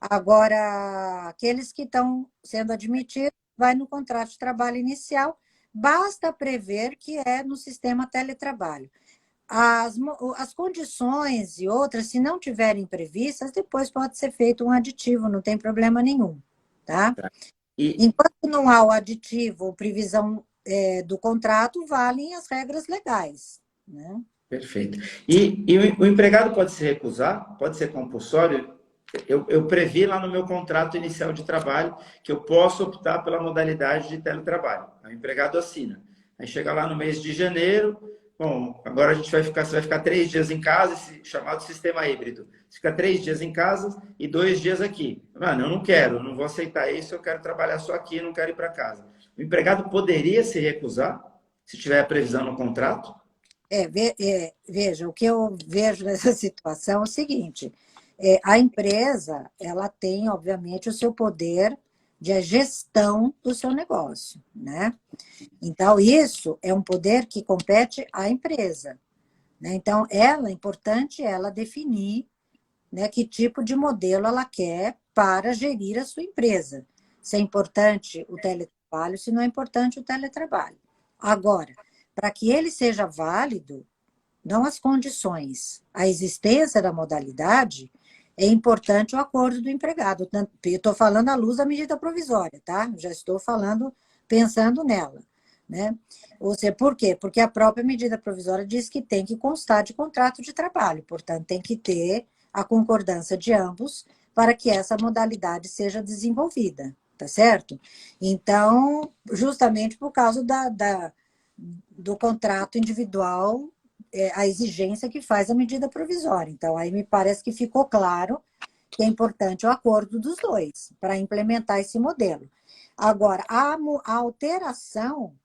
Agora, aqueles que estão sendo admitidos, vai no contrato de trabalho inicial, basta prever que é no sistema teletrabalho. As condições e outras, se não tiverem previstas, depois pode ser feito um aditivo, não tem problema nenhum, tá? E, Enquanto não há o aditivo ou previsão do contrato, valem as regras legais, né? perfeito. E o empregado pode se recusar? Pode ser compulsório? Eu previ lá no meu contrato inicial de trabalho que eu posso optar pela modalidade de teletrabalho. O empregado assina. Aí chega lá no mês de janeiro, bom, agora você vai ficar 3 dias em casa, esse chamado sistema híbrido. Você fica 3 dias em casa e 2 dias aqui. Mano, eu não quero, eu não vou aceitar isso, eu quero trabalhar só aqui, eu não quero ir para casa. O empregado poderia se recusar, se tiver a previsão no contrato? Veja, o que eu vejo nessa situação é o seguinte: a empresa ela tem, obviamente, o seu poder de gestão do seu negócio, né? Então, isso é um poder que compete à empresa, né? Então, é importante ela definir, né, que tipo de modelo ela quer para gerir a sua empresa. Se é importante o teletrabalho, se não é importante o teletrabalho. Agora, para que ele seja válido, não as condições, a existência da modalidade, é importante o acordo do empregado. Eu estou falando à luz da medida provisória, tá? Já estou falando, pensando nela, né? Ou seja, por quê? Porque a própria medida provisória diz que tem que constar de contrato de trabalho, portanto, tem que ter a concordância de ambos para que essa modalidade seja desenvolvida, tá certo? Então, justamente por causa do contrato individual, a exigência que faz a medida provisória. Então, aí me parece que ficou claro que é importante o acordo dos dois para implementar esse modelo. Agora, a alteração,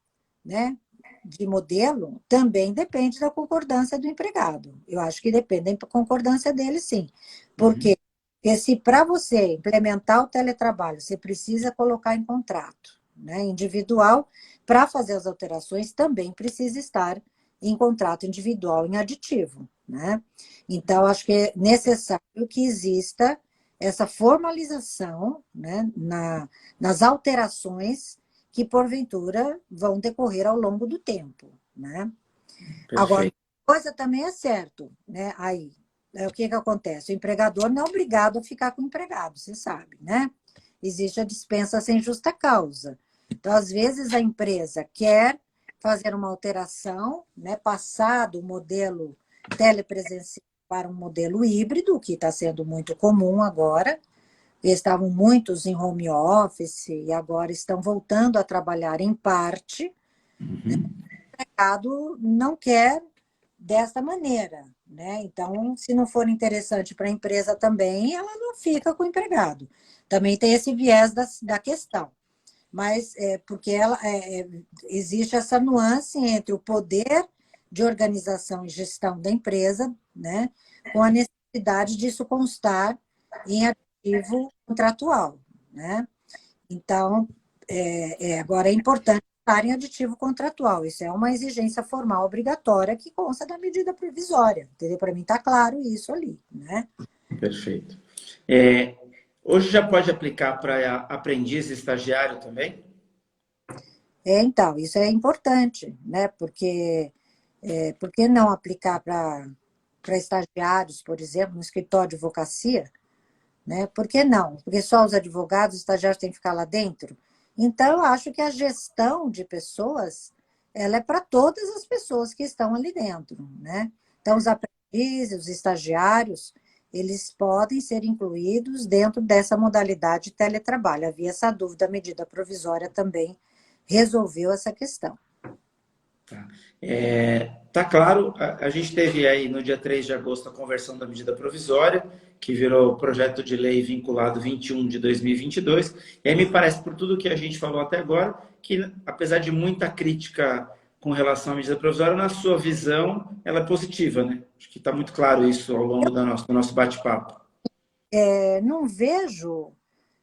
né, de modelo também depende da concordância do empregado. Eu acho que depende da concordância dele, sim. Por Uhum. quê? Porque se para você implementar o teletrabalho, você precisa colocar em contrato, né, individual, para fazer as alterações também precisa estar em contrato individual em aditivo, né? Então, acho que é necessário que exista essa formalização, né, nas alterações que, porventura, vão decorrer ao longo do tempo, né? Agora, Perfeito. coisa também é certo, né? Aí, o que que acontece? O empregador não é obrigado a ficar com o empregado, você sabe, né? Existe a dispensa sem justa causa. Então, às vezes, a empresa quer fazer uma alteração, né? Passar do modelo telepresencial para um modelo híbrido, que está sendo muito comum agora. Estavam muitos em home office e agora estão voltando a trabalhar em parte. Uhum. O mercado não quer desta maneira, né? Então, se não for interessante para a empresa também, ela não fica com o empregado. Também tem esse viés da questão. Mas porque existe essa nuance entre o poder de organização e gestão da empresa, né, com a necessidade disso constar em ativo contratual, né? Então, agora é importante estar em aditivo contratual. Isso é uma exigência formal obrigatória que consta da medida provisória. Entendeu? Para mim está claro isso ali, né? Perfeito. É, hoje já pode aplicar para aprendiz e estagiário também? Então, isso é importante, né? Porque por que não aplicar para estagiários, por exemplo, no escritório de advocacia, né? Por que não? Porque só os advogados, os estagiários têm que ficar lá dentro? Então, eu acho que a gestão de pessoas, ela é para todas as pessoas que estão ali dentro, né? Então, os aprendizes, os estagiários, eles podem ser incluídos dentro dessa modalidade de teletrabalho. Havia essa dúvida, a medida provisória também resolveu essa questão. Tá, tá claro, a gente teve aí no dia 3 de agosto a conversão da medida provisória, que virou projeto de lei vinculado 21 de 2022, e aí me parece, por tudo que a gente falou até agora, que apesar de muita crítica com relação à medida provisória, na sua visão, ela é positiva, né? Acho que está muito claro isso ao longo do nosso bate-papo. Não vejo,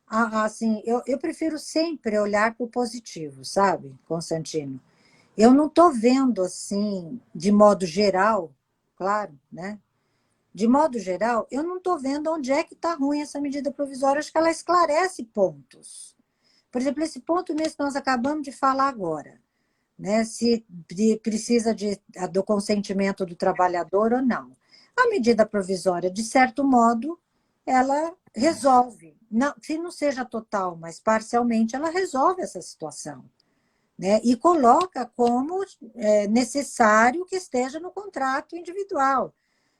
assim, eu prefiro sempre olhar para o positivo, sabe, Constantino? Eu não estou vendo, assim, de modo geral, claro, né? De modo geral, eu não estou vendo onde é que está ruim essa medida provisória. Acho que ela esclarece pontos. Por exemplo, esse ponto mesmo que nós acabamos de falar agora, né? Se precisa do consentimento do trabalhador ou não. A medida provisória, de certo modo, ela resolve. Não, se não seja total, mas parcialmente, ela resolve essa situação, né? E coloca como necessário que esteja no contrato individual.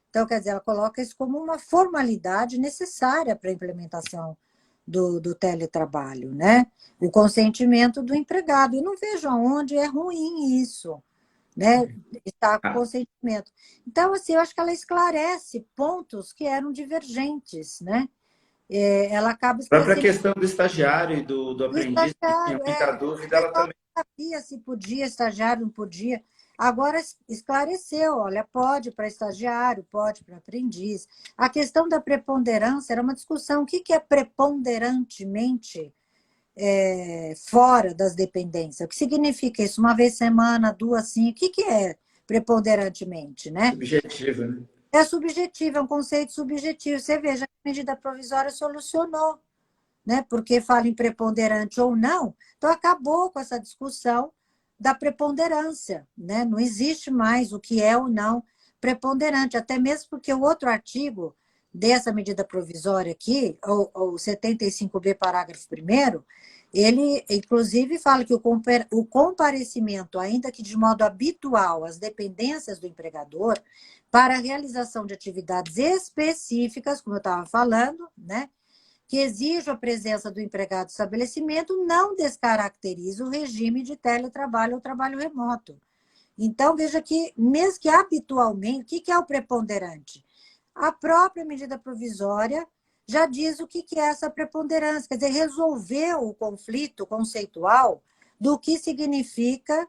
Então, quer dizer, ela coloca isso como uma formalidade necessária para a implementação do teletrabalho, né? O consentimento do empregado. Eu não vejo aonde é ruim isso, né? Está com A consentimento. Então, assim, eu acho que ela esclarece pontos que eram divergentes, né? Ela acaba própria esclarecendo. questão do estagiário e do O aprendiz, que tinha estagiário, muita o dúvida, ela pessoal também. não sabia se podia, estagiário não podia. Agora esclareceu, olha, pode para estagiário, pode para aprendiz. A questão da preponderância era uma discussão. O que é preponderantemente fora das dependências? O que significa isso? Uma vez semana, duas, cinco? O que é preponderantemente, né? Subjetiva, né? É subjetivo, é um conceito subjetivo. Você veja que a medida provisória solucionou, né? Porque fala em preponderante ou não, então acabou com essa discussão da preponderância, né? Não existe mais o que é ou não preponderante, até mesmo porque o outro artigo dessa medida provisória aqui, o 75B, parágrafo 1º, ele, inclusive, fala que o comparecimento, ainda que de modo habitual, às dependências do empregador, para a realização de atividades específicas, como eu estava falando, né? Que exige a presença do empregado no estabelecimento, não descaracteriza o regime de teletrabalho ou trabalho remoto. Então, veja que, mesmo que habitualmente, o que é o preponderante? A própria medida provisória já diz o que é essa preponderância, quer dizer, resolveu o conflito conceitual do que significa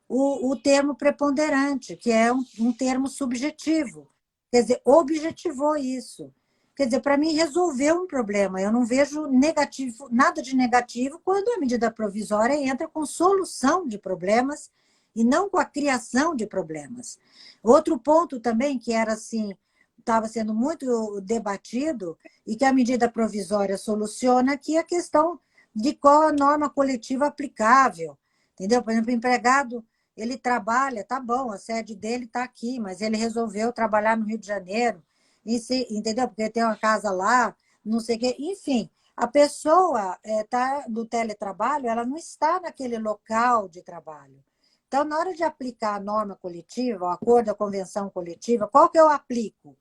o termo preponderante, que é um termo subjetivo. Quer dizer, objetivou isso. Quer dizer, para mim, resolveu um problema. Eu não vejo negativo, nada de negativo quando a medida provisória entra com solução de problemas e não com a criação de problemas. Outro ponto também que era assim, estava sendo muito debatido e que a medida provisória soluciona, que é a questão de qual a norma coletiva aplicável. Entendeu? Por exemplo, o empregado, ele trabalha, tá bom, a sede dele está aqui, mas ele resolveu trabalhar no Rio de Janeiro, entendeu? Porque tem uma casa lá, não sei o quê. Enfim, a pessoa está no teletrabalho, ela não está naquele local de trabalho. Então, na hora de aplicar a norma coletiva, o acordo, a convenção coletiva, qual que eu aplico?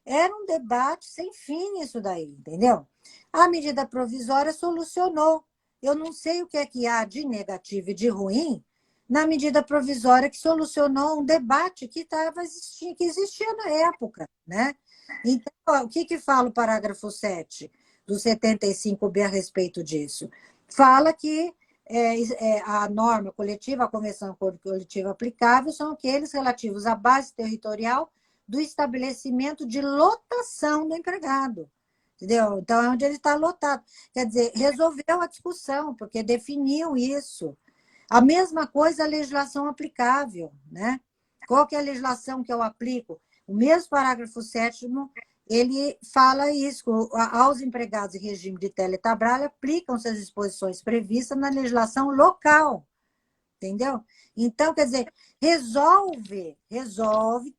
Era um debate sem fim isso daí, entendeu? A medida provisória solucionou. Eu não sei o que há de negativo e de ruim na medida provisória que solucionou um debate que que existia na época, né? Então, o que fala o parágrafo 7 do 75B a respeito disso? Fala que a norma coletiva, a convenção coletiva aplicável, são aqueles relativos à base territorial do estabelecimento de lotação do empregado. Entendeu? Então, é onde ele está lotado. Quer dizer, resolveu a discussão, porque definiu isso. A mesma coisa a legislação aplicável, né? Qual que é a legislação que eu aplico? O mesmo parágrafo 7º, ele fala isso, aos empregados em regime de teletrabalho aplicam-se as disposições previstas na legislação local, entendeu? Então, quer dizer, resolve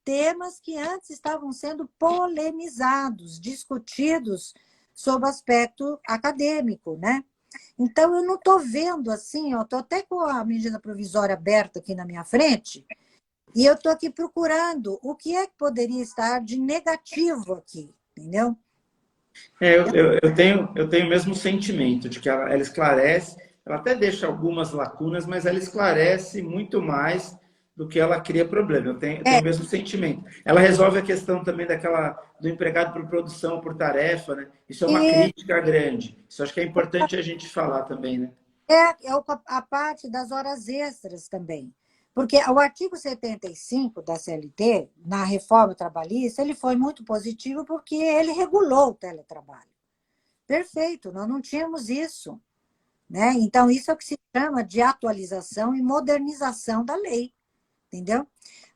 temas que antes estavam sendo polemizados, discutidos sob o aspecto acadêmico, né? Então, eu não estou vendo assim, eu estou até com a medida provisória aberta aqui na minha frente, e eu estou aqui procurando o que é que poderia estar de negativo aqui, entendeu? Eu tenho o mesmo sentimento de que ela esclarece, ela até deixa algumas lacunas, mas ela esclarece muito mais do que ela cria problema. Eu tenho É, o mesmo sentimento. Ela resolve a questão também do empregado por produção, por tarefa, né? Isso é uma e crítica grande. Isso acho que é importante a gente falar também, né? a parte das horas extras também. Porque o artigo 75 da CLT, na reforma trabalhista, ele foi muito positivo porque ele regulou o teletrabalho. Perfeito, nós não tínhamos isso, né? Então, isso é o que se chama de atualização e modernização da lei, entendeu?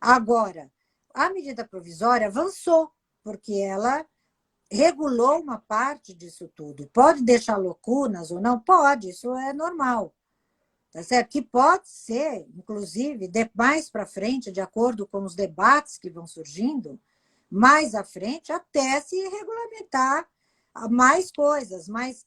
Agora, a medida provisória avançou, porque ela regulou uma parte disso tudo. Pode deixar lacunas ou não? Pode, isso é normal. Tá certo? Que pode ser, inclusive, mais para frente, de acordo com os debates que vão surgindo, mais à frente, até se regulamentar mais coisas. Mas,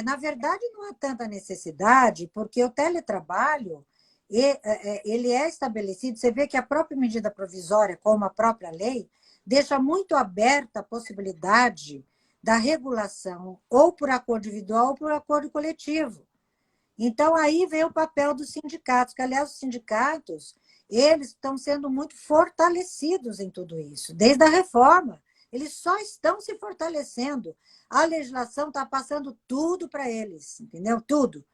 na verdade, não há tanta necessidade, porque o teletrabalho ele é estabelecido. Você vê que a própria medida provisória, como a própria lei, deixa muito aberta a possibilidade da regulação, ou por acordo individual ou por acordo coletivo. Então, aí vem o papel dos sindicatos, que, aliás, os sindicatos, eles estão sendo muito fortalecidos em tudo isso. Desde a reforma, eles só estão se fortalecendo. A legislação está passando tudo para eles, entendeu? Tudo.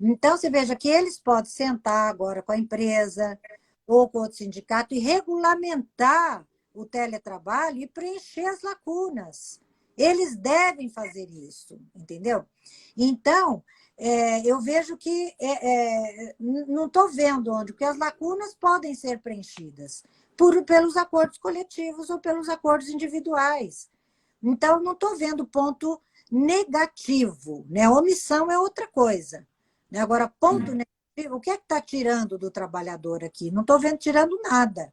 Então, você veja que eles podem sentar agora com a empresa ou com outro sindicato e regulamentar o teletrabalho e preencher as lacunas. Eles devem fazer isso, entendeu? Então, eu vejo que não estou vendo onde, porque as lacunas podem ser preenchidas pelos acordos coletivos ou pelos acordos individuais. Então, não estou vendo ponto negativo, né? Omissão é outra coisa. Né? Agora, ponto negativo, o que é que está tirando do trabalhador aqui? Não estou vendo tirando nada.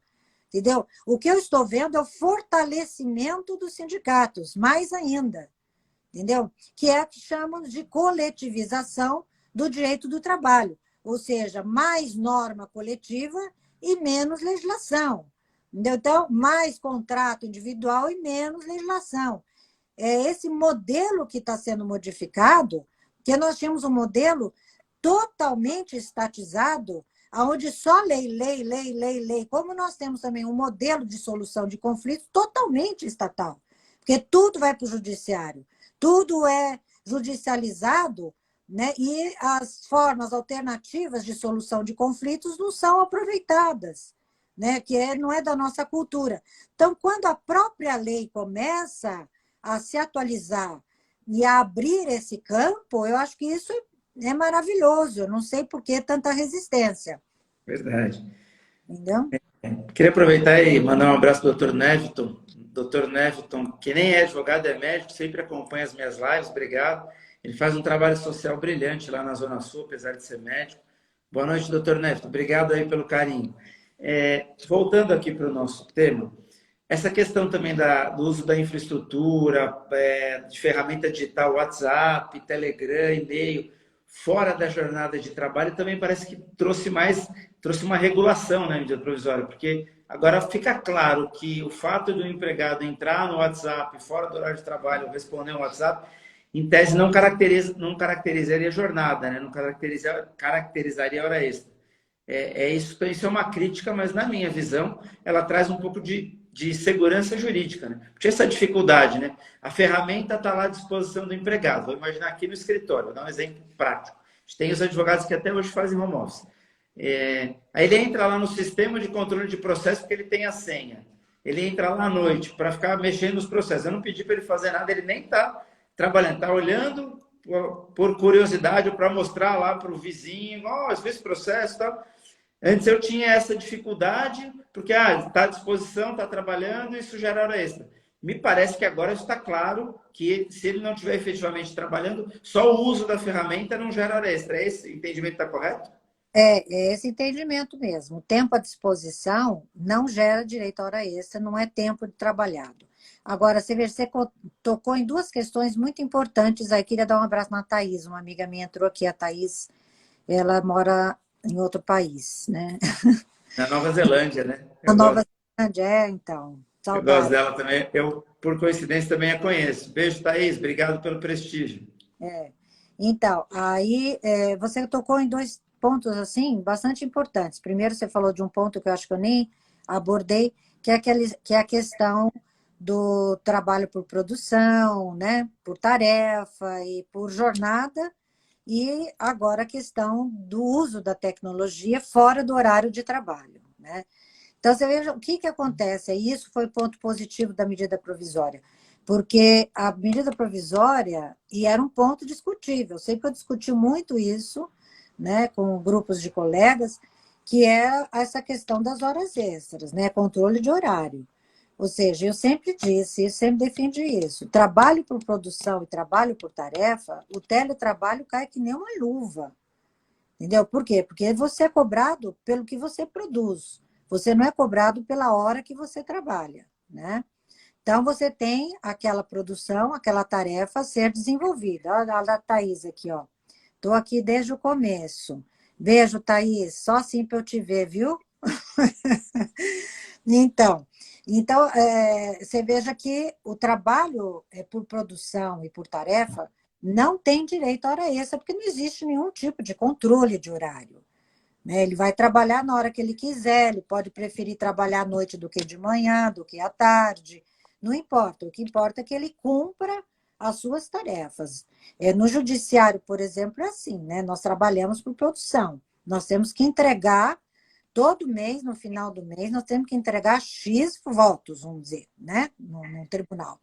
Entendeu? O que eu estou vendo é o fortalecimento dos sindicatos, mais ainda. Entendeu? Que é o que chamamos de coletivização do direito do trabalho, ou seja, mais norma coletiva e menos legislação. Entendeu? Então, mais contrato individual e menos legislação. É esse modelo que está sendo modificado, que nós tínhamos um modelo totalmente estatizado, onde só lei, lei, lei, lei, lei, como nós temos também um modelo de solução de conflitos totalmente estatal, porque tudo vai para o judiciário. Tudo é judicializado, né? E as formas alternativas de solução de conflitos não são aproveitadas, né? Não é da nossa cultura. Então, quando a própria lei começa a se atualizar e a abrir esse campo, eu acho que isso é maravilhoso. Eu não sei por que tanta resistência. Verdade. Entendeu? Queria aproveitar e mandar um abraço para o Dr. Neviton. Dr. Neviton, que nem é advogado, é médico, sempre acompanha as minhas lives, obrigado. Ele faz um trabalho social brilhante lá na Zona Sul, apesar de ser médico. Boa noite, Dr. Neviton. Obrigado aí pelo carinho. Voltando aqui para o nosso tema, essa questão também do uso da infraestrutura, de ferramenta digital, WhatsApp, Telegram, e-mail, fora da jornada de trabalho, também parece que trouxe uma regulação na medida provisória, porque agora fica claro que o fato do empregado entrar no WhatsApp fora do horário de trabalho, responder um WhatsApp, em tese não caracterizaria jornada, né? Não caracterizaria hora extra. Isso é uma crítica, mas na minha visão, ela traz um pouco de segurança jurídica, né? Porque essa dificuldade, né? A ferramenta está lá à disposição do empregado. Vou imaginar aqui no escritório, vou dar um exemplo prático. A gente tem os advogados que até hoje fazem home office. Aí ele entra lá no sistema de controle de processo porque ele tem a senha. Ele entra lá à noite para ficar mexendo nos processos. Eu não pedi para ele fazer nada, ele nem está trabalhando, está olhando por curiosidade para mostrar lá para o vizinho, esse processo e tal. Antes eu tinha essa dificuldade, porque está à disposição, está trabalhando, isso gera hora extra. Me parece que agora está claro que se ele não estiver efetivamente trabalhando, só o uso da ferramenta não gera hora extra. Esse entendimento está correto? É esse entendimento mesmo. O tempo à disposição não gera direito à hora extra, não é tempo de trabalhado. Agora, você tocou em duas questões muito importantes aí. Queria dar um abraço na Thaís, uma amiga minha entrou aqui, a Thaís, ela mora em outro país, né? Na Nova Zelândia, né? Na Nova Zelândia, então, Eu gosto saudade. dela também. Eu, por coincidência, também a conheço. Beijo, Thaís. Obrigado pelo prestígio. É. Então, aí você tocou em dois pontos assim bastante importantes. Primeiro, você falou de um ponto que eu acho que eu nem abordei, que é a questão do trabalho por produção, né? Por tarefa e por jornada, e agora a questão do uso da tecnologia fora do horário de trabalho, né? Então, você veja o que, que acontece. E isso foi o ponto positivo da medida provisória. Porque a medida provisória, e era um ponto discutível, eu sei que eu discuti muito isso, né, com grupos de colegas, que é essa questão das horas extras, né, controle de horário. Ou seja, eu sempre disse, eu sempre defendi isso. Trabalho por produção e trabalho por tarefa, o teletrabalho cai que nem uma luva. Entendeu? Por quê? Porque você é cobrado pelo que você produz. Você não é cobrado pela hora que você trabalha, né? Então, você tem aquela produção, aquela tarefa a ser desenvolvida. Olha a Thaís aqui, ó. Estou aqui desde o começo. Beijo, Thaís. Só assim para eu te ver, viu? Então, você veja que o trabalho por produção e por tarefa não tem direito à hora extra, porque não existe nenhum tipo de controle de horário, né? Ele vai trabalhar na hora que ele quiser, ele pode preferir trabalhar à noite do que de manhã, do que à tarde, não importa. O que importa é que ele cumpra as suas tarefas. No judiciário, por exemplo, é assim, né? Nós trabalhamos por produção, nós temos que entregar todo mês, no final do mês, nós temos que entregar X votos, vamos dizer, né? No tribunal.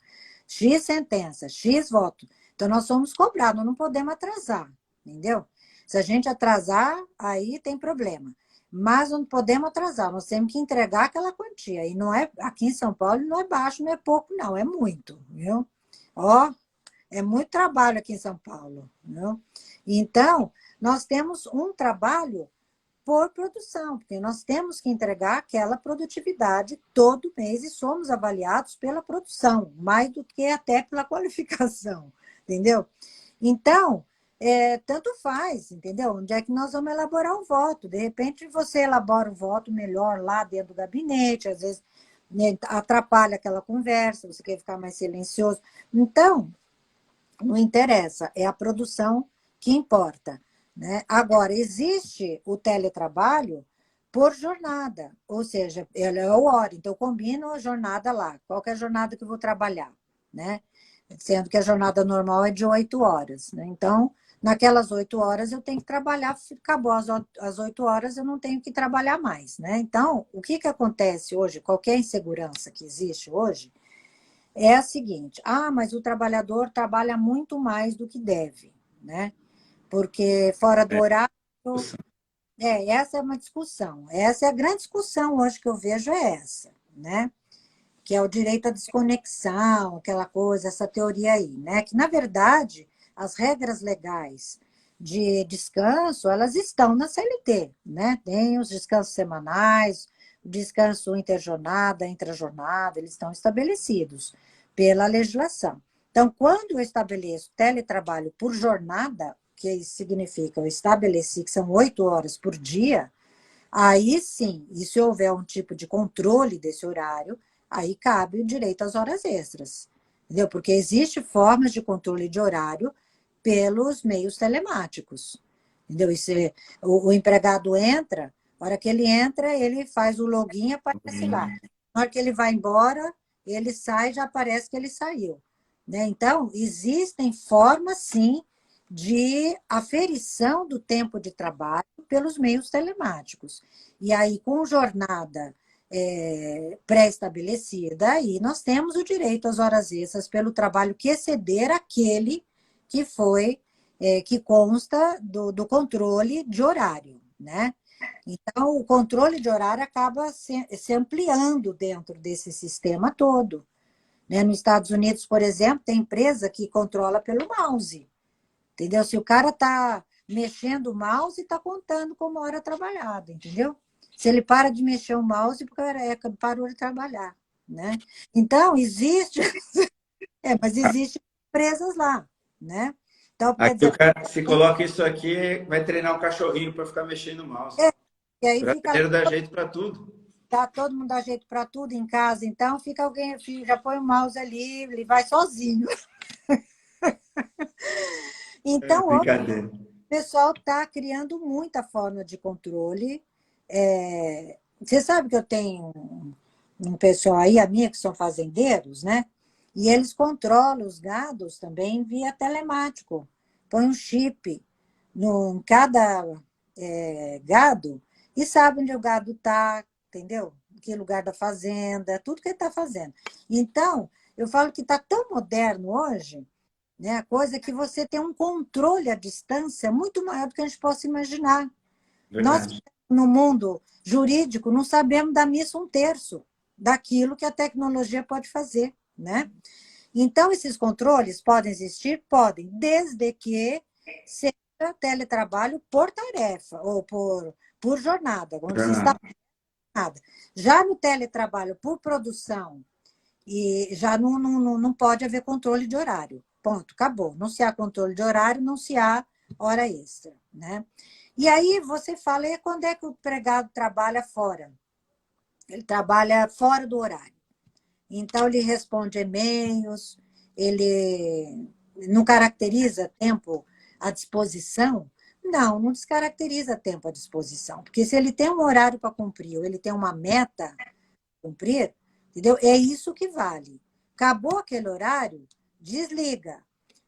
X sentença, X voto. Então, nós somos cobrados, nós não podemos atrasar, entendeu? Se a gente atrasar, aí tem problema. Mas não podemos atrasar, nós temos que entregar aquela quantia. E não é, aqui em São Paulo não é baixo, não é pouco, não, é muito, viu? Ó, é muito trabalho aqui em São Paulo, viu? Então, nós temos um trabalho por produção, porque nós temos que entregar aquela produtividade todo mês e somos avaliados pela produção, mais do que até pela qualificação, entendeu? Então, tanto faz, entendeu? Onde é que nós vamos elaborar o voto? De repente, você elabora o voto melhor lá dentro do gabinete, às vezes, né, atrapalha aquela conversa, você quer ficar mais silencioso. Então, não interessa, é a produção que importa, né? Agora, existe o teletrabalho por jornada, ou seja, ele é o hora, então eu combino a jornada lá, qual que é a jornada que eu vou trabalhar, né? Sendo que a jornada normal é de 8 horas, né? Então, naquelas 8 horas eu tenho que trabalhar, acabou as 8 horas, eu não tenho que trabalhar mais, né? Então, o que que acontece hoje, qualquer insegurança que existe hoje, é a seguinte: mas o trabalhador trabalha muito mais do que deve, né? Porque fora do horário, essa é uma discussão. Essa é a grande discussão hoje que eu vejo, é essa, né? Que é o direito à desconexão, aquela coisa, essa teoria aí, né? Que, na verdade, as regras legais de descanso, elas estão na CLT, né? Tem os descansos semanais, o descanso interjornada, intrajornada, eles estão estabelecidos pela legislação. Então, quando eu estabeleço teletrabalho por jornada, que isso significa eu estabeleci que são 8 horas por dia, aí sim, e se houver um tipo de controle desse horário, aí cabe o direito às horas extras. Entendeu? Porque existe formas de controle de horário pelos meios telemáticos. Entendeu? O empregado entra, na hora que ele entra, ele faz o login e aparece lá. Na hora que ele vai embora, ele sai, já aparece que ele saiu. Né? Então, existem formas, sim, de aferição do tempo de trabalho pelos meios telemáticos. E aí, com jornada pré-estabelecida, aí nós temos o direito às horas extras pelo trabalho que exceder aquele que foi, que consta do controle de horário, né? Então, o controle de horário acaba se ampliando dentro desse sistema todo. Né? Nos Estados Unidos, por exemplo, tem empresa que controla pelo mouse. Entendeu? Se o cara está mexendo o mouse e está contando como hora trabalhada, entendeu? Se ele para de mexer o mouse, porque parou de trabalhar, né? Então, existe, mas existem empresas lá, né? Então, quer Aqui o dizer, cara, se coloca isso aqui, vai treinar um cachorrinho para ficar mexendo no mouse. e aí fica lá, Brasileiro dá jeito para tudo. tá, todo mundo dá jeito para tudo em casa, então fica alguém, já põe o mouse ali, ele vai sozinho. É Então, o brincadeira. pessoal está criando muita forma de controle. Você sabe que eu tenho um pessoal aí, a minha, que são fazendeiros, né? E eles controlam os gados também via telemático. Põe um chip em cada gado e sabe onde o gado está, entendeu? Em que lugar da fazenda, tudo que ele está fazendo. Então, eu falo que está tão moderno hoje, né? A coisa que você tem um controle à distância muito maior do que a gente possa imaginar. Nós, Verdade. no mundo jurídico, não sabemos dar missa um terço daquilo que a tecnologia pode fazer, né? Então, esses controles podem existir? Podem, desde que seja teletrabalho por tarefa ou por jornada, onde se está nada. Já no teletrabalho por produção, e já não pode haver controle de horário. Ponto, acabou. Não se há controle de horário, não se há hora extra, né? E aí você fala, e quando é que o empregado trabalha fora? Ele trabalha fora do horário. Então, ele responde e-mails, ele não caracteriza tempo à disposição? Não descaracteriza tempo à disposição, porque se ele tem um horário para cumprir, ou ele tem uma meta a cumprir, entendeu? É isso que vale. Acabou aquele horário, desliga.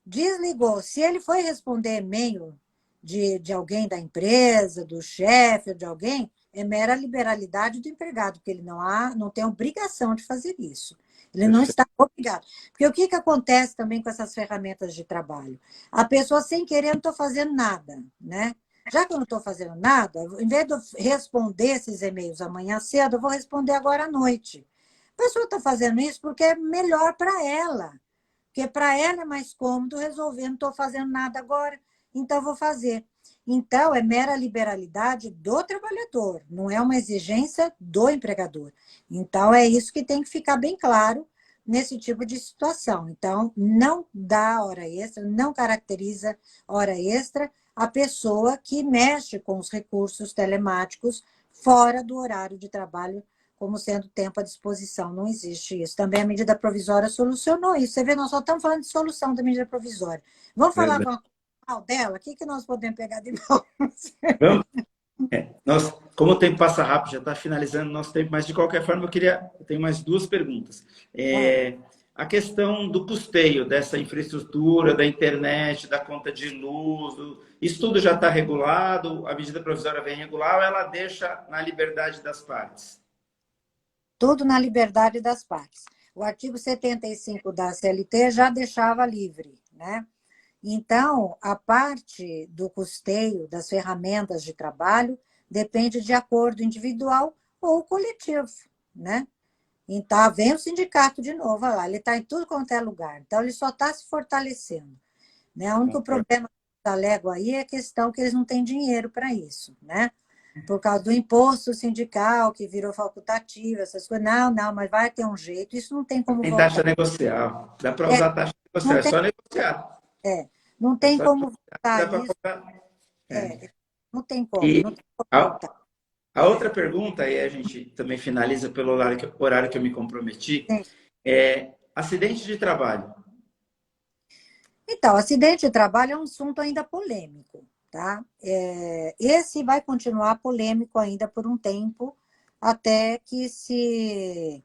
Desligou. Se ele foi responder e-mail de alguém da empresa, do chefe, de alguém, é mera liberalidade do empregado, porque ele não tem obrigação de fazer isso. Ele não Perfeito. está obrigado. Porque o que acontece também com essas ferramentas de trabalho? A pessoa, sem querer, não estou fazendo nada, né? Já que eu não estou fazendo nada, em vez de eu responder esses e-mails amanhã cedo, eu vou responder agora à noite. A pessoa está fazendo isso porque é melhor para ela. Porque para ela é mais cômodo resolver, não estou fazendo nada agora, então vou fazer. Então, é mera liberalidade do trabalhador, não é uma exigência do empregador. Então, é isso que tem que ficar bem claro nesse tipo de situação. Então, não dá hora extra, não caracteriza hora extra a pessoa que mexe com os recursos telemáticos fora do horário de trabalho como sendo tempo à disposição. Não existe isso. Também a medida provisória solucionou isso. Você vê, nós só estamos falando de solução da medida provisória. Vamos falar Verdade. alguma coisa mal dela? O que nós podemos pegar de mal? Vamos? Como o tempo passa rápido, já está finalizando o nosso tempo, mas de qualquer forma eu tenho mais duas perguntas. A questão do custeio dessa infraestrutura, da internet, da conta de luz, isso tudo já está regulado? A medida provisória vem regular ou ela deixa na liberdade das partes? Tudo na liberdade das partes. O artigo 75 da CLT já deixava livre, né? Então, a parte do custeio das ferramentas de trabalho depende de acordo individual ou coletivo, né? Então, vem o sindicato de novo, olha lá, ele está em tudo quanto é lugar. Então, ele só está se fortalecendo, né? O único problema que eu alego aí é a questão que eles não têm dinheiro para isso, né? Por causa do imposto sindical, que virou facultativo, essas coisas. Não, mas vai ter um jeito. Isso não tem como Tem taxa voltar. negocial. Dá para É, usar taxa negocial, não é tem, só negociar. não É tem só como negociar que voltar dá para isso. comprar. É, não tem como, não E tem como a, voltar. a outra pergunta, e a gente também finaliza pelo horário que eu me comprometi, Sim. é acidente de trabalho. Então, acidente de trabalho é um assunto ainda polêmico, tá? Esse vai continuar polêmico ainda por um tempo, até que se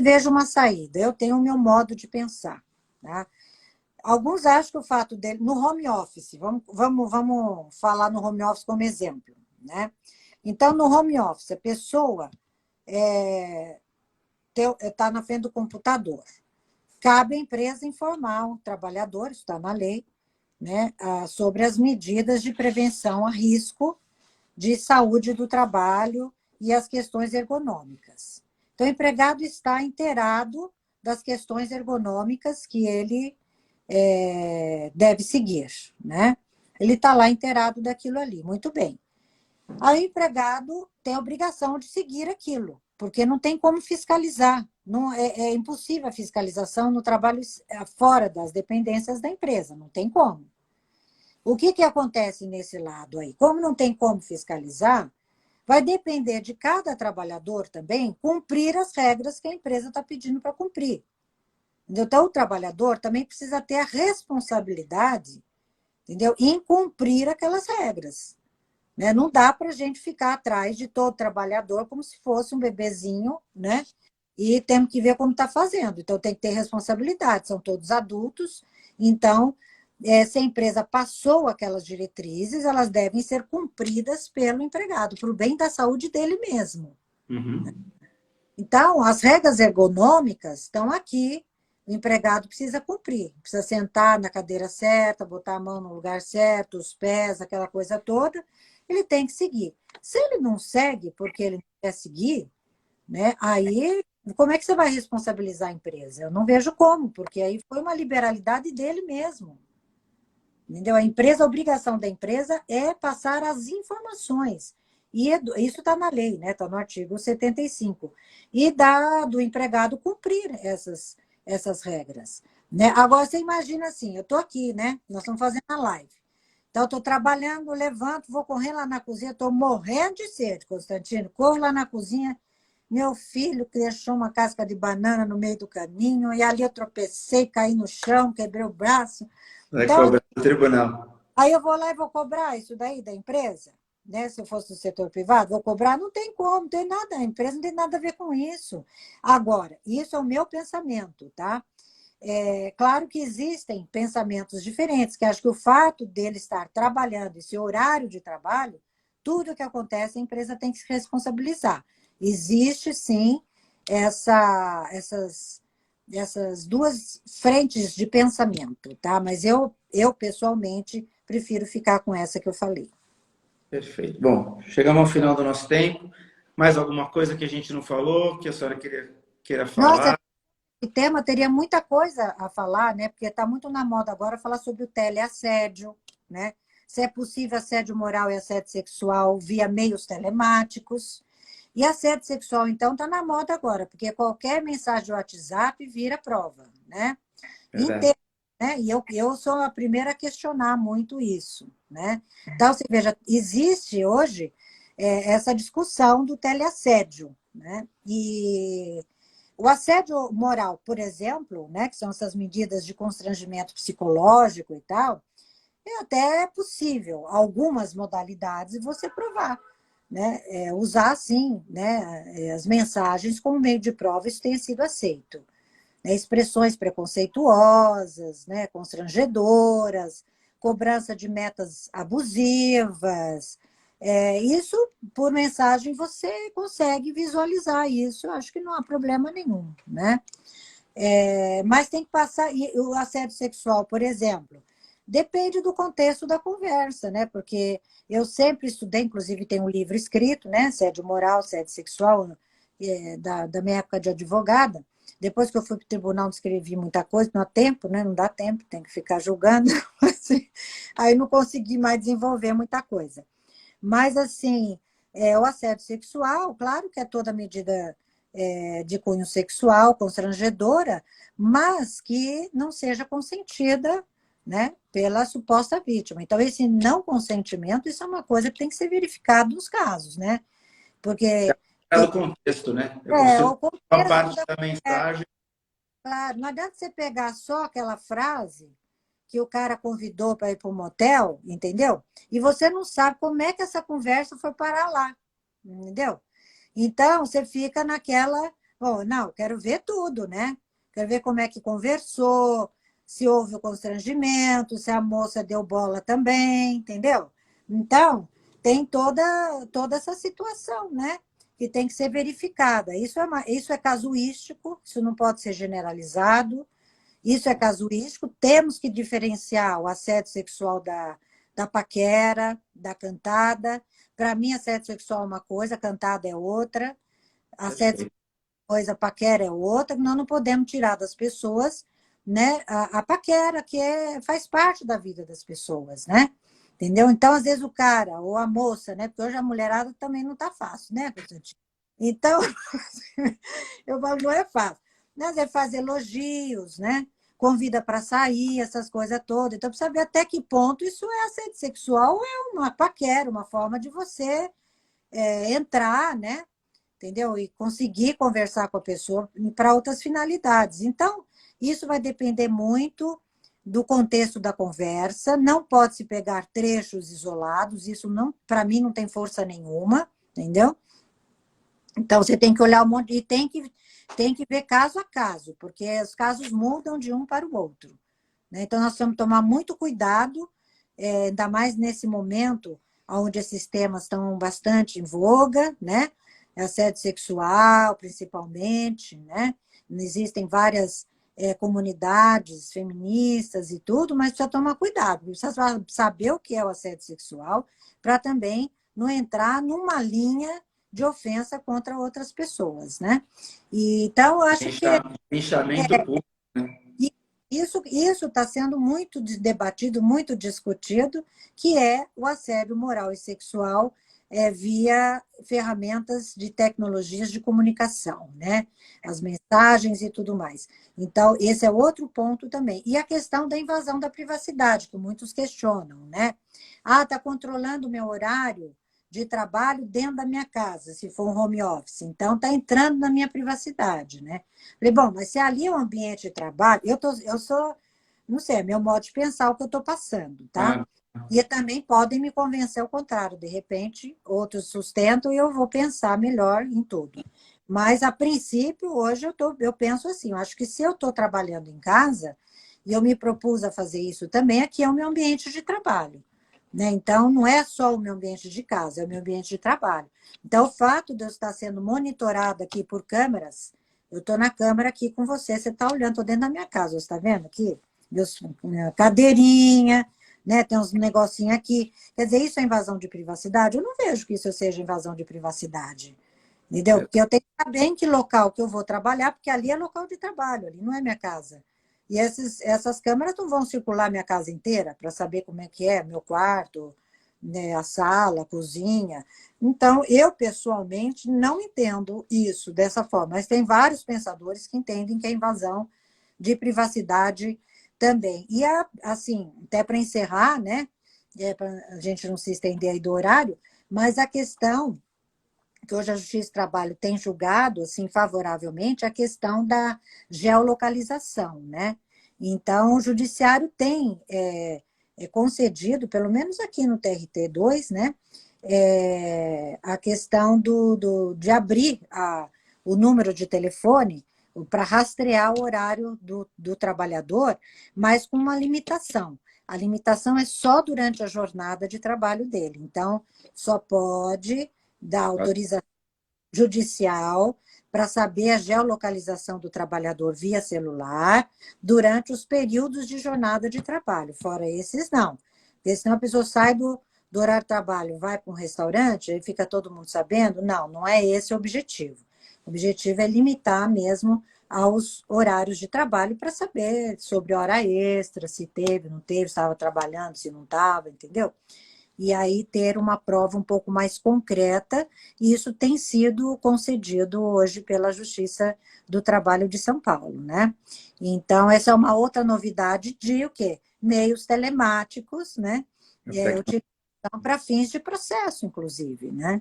veja uma saída. Eu tenho o meu modo de pensar, tá? Alguns acham que o fato dele, no home office, vamos falar no home office como exemplo, né? Então, no home office, a pessoa está na frente do computador. Cabe à empresa informar o trabalhador, isso está na lei, né, sobre as medidas de prevenção a risco de saúde do trabalho e as questões ergonômicas. Então, o empregado está inteirado das questões ergonômicas que ele deve seguir, né? ele está lá inteirado daquilo ali. Muito bem. Aí o empregado tem a obrigação de seguir aquilo, porque não tem como fiscalizar. Não, é impossível a fiscalização no trabalho fora das dependências da empresa, não tem como. O que acontece nesse lado aí? Como não tem como fiscalizar, vai depender de cada trabalhador também cumprir as regras que a empresa está pedindo para cumprir. Então, o trabalhador também precisa ter a responsabilidade, entendeu? Em cumprir aquelas regras. Né? Não dá para a gente ficar atrás de todo trabalhador como se fosse um bebezinho, né? E temos que ver como está fazendo. Então, tem que ter responsabilidade, são todos adultos. Então, se a empresa passou aquelas diretrizes, elas devem ser cumpridas pelo empregado, para o bem da saúde dele mesmo. Uhum. Então, as regras ergonômicas estão aqui, o empregado precisa cumprir, precisa sentar na cadeira certa, botar a mão no lugar certo, os pés, aquela coisa toda, ele tem que seguir. Se ele não segue porque ele não quer seguir, né, aí como é que você vai responsabilizar a empresa? Eu não vejo como, porque aí foi uma liberalidade dele mesmo. Entendeu? A obrigação da empresa é passar as informações. E isso está na lei, né? Está no artigo 75. E do empregado cumprir essas regras. Né? Agora, você imagina assim, eu estou aqui, né? Nós estamos fazendo a live. Então, eu estou trabalhando, levanto, vou correr lá na cozinha, estou morrendo de sede, Constantino. Corro lá na cozinha, meu filho deixou uma casca de banana no meio do caminho, e ali eu tropecei, caí no chão, quebrei o braço. Vai Então, cobrar no tribunal. aí eu vou lá e vou cobrar isso daí da empresa, né? Se eu fosse do setor privado, vou cobrar? Não tem como, não tem nada, a empresa não tem nada a ver com isso. Agora, isso é o meu pensamento, tá? É claro que existem pensamentos diferentes, que acho que o fato dele estar trabalhando, esse horário de trabalho, tudo que acontece, a empresa tem que se responsabilizar. Existe, sim, essas duas frentes de pensamento, tá? Mas eu pessoalmente, prefiro ficar com essa que eu falei. Perfeito. Bom, chegamos ao final do nosso tempo. Mais alguma coisa que a gente não falou, que a senhora queira Nossa, falar? esse tema teria muita coisa a falar, né? Porque está muito na moda agora falar sobre o teleassédio, né? Se é possível assédio moral e assédio sexual via meios telemáticos. E assédio sexual, então, está na moda agora, porque qualquer mensagem de WhatsApp vira prova, né? Verdade. Né? E eu sou a primeira a questionar muito isso, né? Então, você veja, existe hoje essa discussão do teleassédio, né? E o assédio moral, por exemplo, né, que são essas medidas de constrangimento psicológico e tal, é até possível, algumas modalidades, você provar, né? Usar, sim, né, as mensagens como meio de prova, isso tem sido aceito. Né? Expressões preconceituosas, né, constrangedoras, cobrança de metas abusivas, isso, por mensagem, você consegue visualizar isso. Eu acho que não há problema nenhum, né? Mas tem que passar. E o assédio sexual, por exemplo, depende do contexto da conversa, né? Porque eu sempre estudei, inclusive tem um livro escrito, né? Assédio moral, assédio sexual, da minha época de advogada. Depois que eu fui para o tribunal, não escrevi muita coisa, não há tempo, né? Não dá tempo, tem que ficar julgando. Aí não consegui mais desenvolver muita coisa. Mas, assim, o assédio sexual, claro que é toda medida de cunho sexual, constrangedora, mas que não seja consentida, né, pela suposta vítima. Então, esse não consentimento, isso é uma coisa que tem que ser verificado nos casos, né? Porque Pelo contexto, né? Eu o consigo uma contexto parte da mensagem. claro, não adianta você pegar só aquela frase que o cara convidou para ir para o motel, entendeu? E você não sabe como é que essa conversa foi parar lá, entendeu? Então, você fica naquela, bom, não, quero ver tudo, né? Quero ver como é que conversou, se houve o constrangimento, se a moça deu bola também, entendeu? Então, tem toda essa situação, né? Que tem que ser verificada. Isso é casuístico, isso não pode ser generalizado, isso é casuístico, temos que diferenciar o assédio sexual da paquera, da cantada. Para mim, assédio sexual é uma coisa, cantada é outra, assédio sexual Perfeito. é uma coisa, paquera é outra, nós não podemos tirar das pessoas, né, a paquera, que faz parte da vida das pessoas, né? Entendeu? Então, às vezes, o cara ou a moça, né? Porque hoje a mulherada também não está fácil, né, Constantino? Então, eu falo, não é fácil. Mas é fazer elogios, né? Convida para sair, essas coisas todas. Então, precisa ver até que ponto isso é assédio sexual, ou é uma paquera, uma forma de você entrar, né? Entendeu? E conseguir conversar com a pessoa para outras finalidades. Então, isso vai depender muito do contexto da conversa, não pode se pegar trechos isolados, isso não, para mim não tem força nenhuma, entendeu? Então você tem que olhar um monte e tem que ver caso a caso, porque os casos mudam de um para o outro, né? Então nós temos que tomar muito cuidado, ainda mais nesse momento onde esses temas estão bastante em voga, né? Assédio sexual, principalmente, né? Existem várias comunidades feministas e tudo, mas precisa tomar cuidado, precisa saber o que é o assédio sexual, para também não entrar numa linha de ofensa contra outras pessoas, né? E, então, eu acho que Linchamento público, né? isso está sendo muito debatido, muito discutido, que é o assédio moral e sexual via ferramentas de tecnologias de comunicação, né? As mensagens e tudo mais. Então, esse é outro ponto também. E a questão da invasão da privacidade, que muitos questionam, né? Ah, está controlando o meu horário de trabalho dentro da minha casa, se for um home office. Então, está entrando na minha privacidade, né? Falei, bom, mas se ali é um ambiente de trabalho, eu sou, não sei, é meu modo de pensar o que eu estou passando, tá? Ah, E também podem me convencer ao contrário, de repente, outros sustentam e eu vou pensar melhor em tudo. Mas, a princípio, hoje eu penso assim, eu acho que se eu estou trabalhando em casa, e eu me propus a fazer isso também, aqui é o meu ambiente de trabalho, né? Então, não é só o meu ambiente de casa, é o meu ambiente de trabalho. Então, o fato de eu estar sendo monitorada aqui por câmeras, eu estou na câmera aqui com você, você está olhando, estou dentro da minha casa, você está vendo aqui? Minha cadeirinha, né? Tem uns negocinhos aqui. Quer dizer, isso é invasão de privacidade? Eu não vejo que isso seja invasão de privacidade, entendeu? Porque eu tenho que saber em que local que eu vou trabalhar, porque ali é local de trabalho, ali não é minha casa. E essas câmeras não vão circular minha casa inteira para saber como é que é meu quarto, né, a sala, a cozinha. Então, eu pessoalmente não entendo isso dessa forma, mas tem vários pensadores que entendem que é invasão de privacidade também. E, assim, até para encerrar, né, para a gente não se estender aí do horário, mas a questão que hoje a Justiça do Trabalho tem julgado assim, favoravelmente a questão da geolocalização, né? Então, o Judiciário tem concedido, pelo menos aqui no TRT2, né, a questão de abrir o número de telefone para rastrear o horário do trabalhador, mas com uma limitação. A limitação é só durante a jornada de trabalho dele. Então, só pode da autorização judicial para saber a geolocalização do trabalhador via celular durante os períodos de jornada de trabalho. Fora esses, não. Porque senão a pessoa sai do horário de trabalho, vai para um restaurante e fica todo mundo sabendo. Não, não é esse o objetivo. O objetivo é limitar mesmo aos horários de trabalho para saber sobre hora extra, se teve, não teve, se estava trabalhando, se não estava, entendeu? E aí ter uma prova um pouco mais concreta, e isso tem sido concedido hoje pela Justiça do Trabalho de São Paulo, né? Então, essa é uma outra novidade de o quê? Meios telemáticos, né? Utilização para fins de processo, inclusive, né?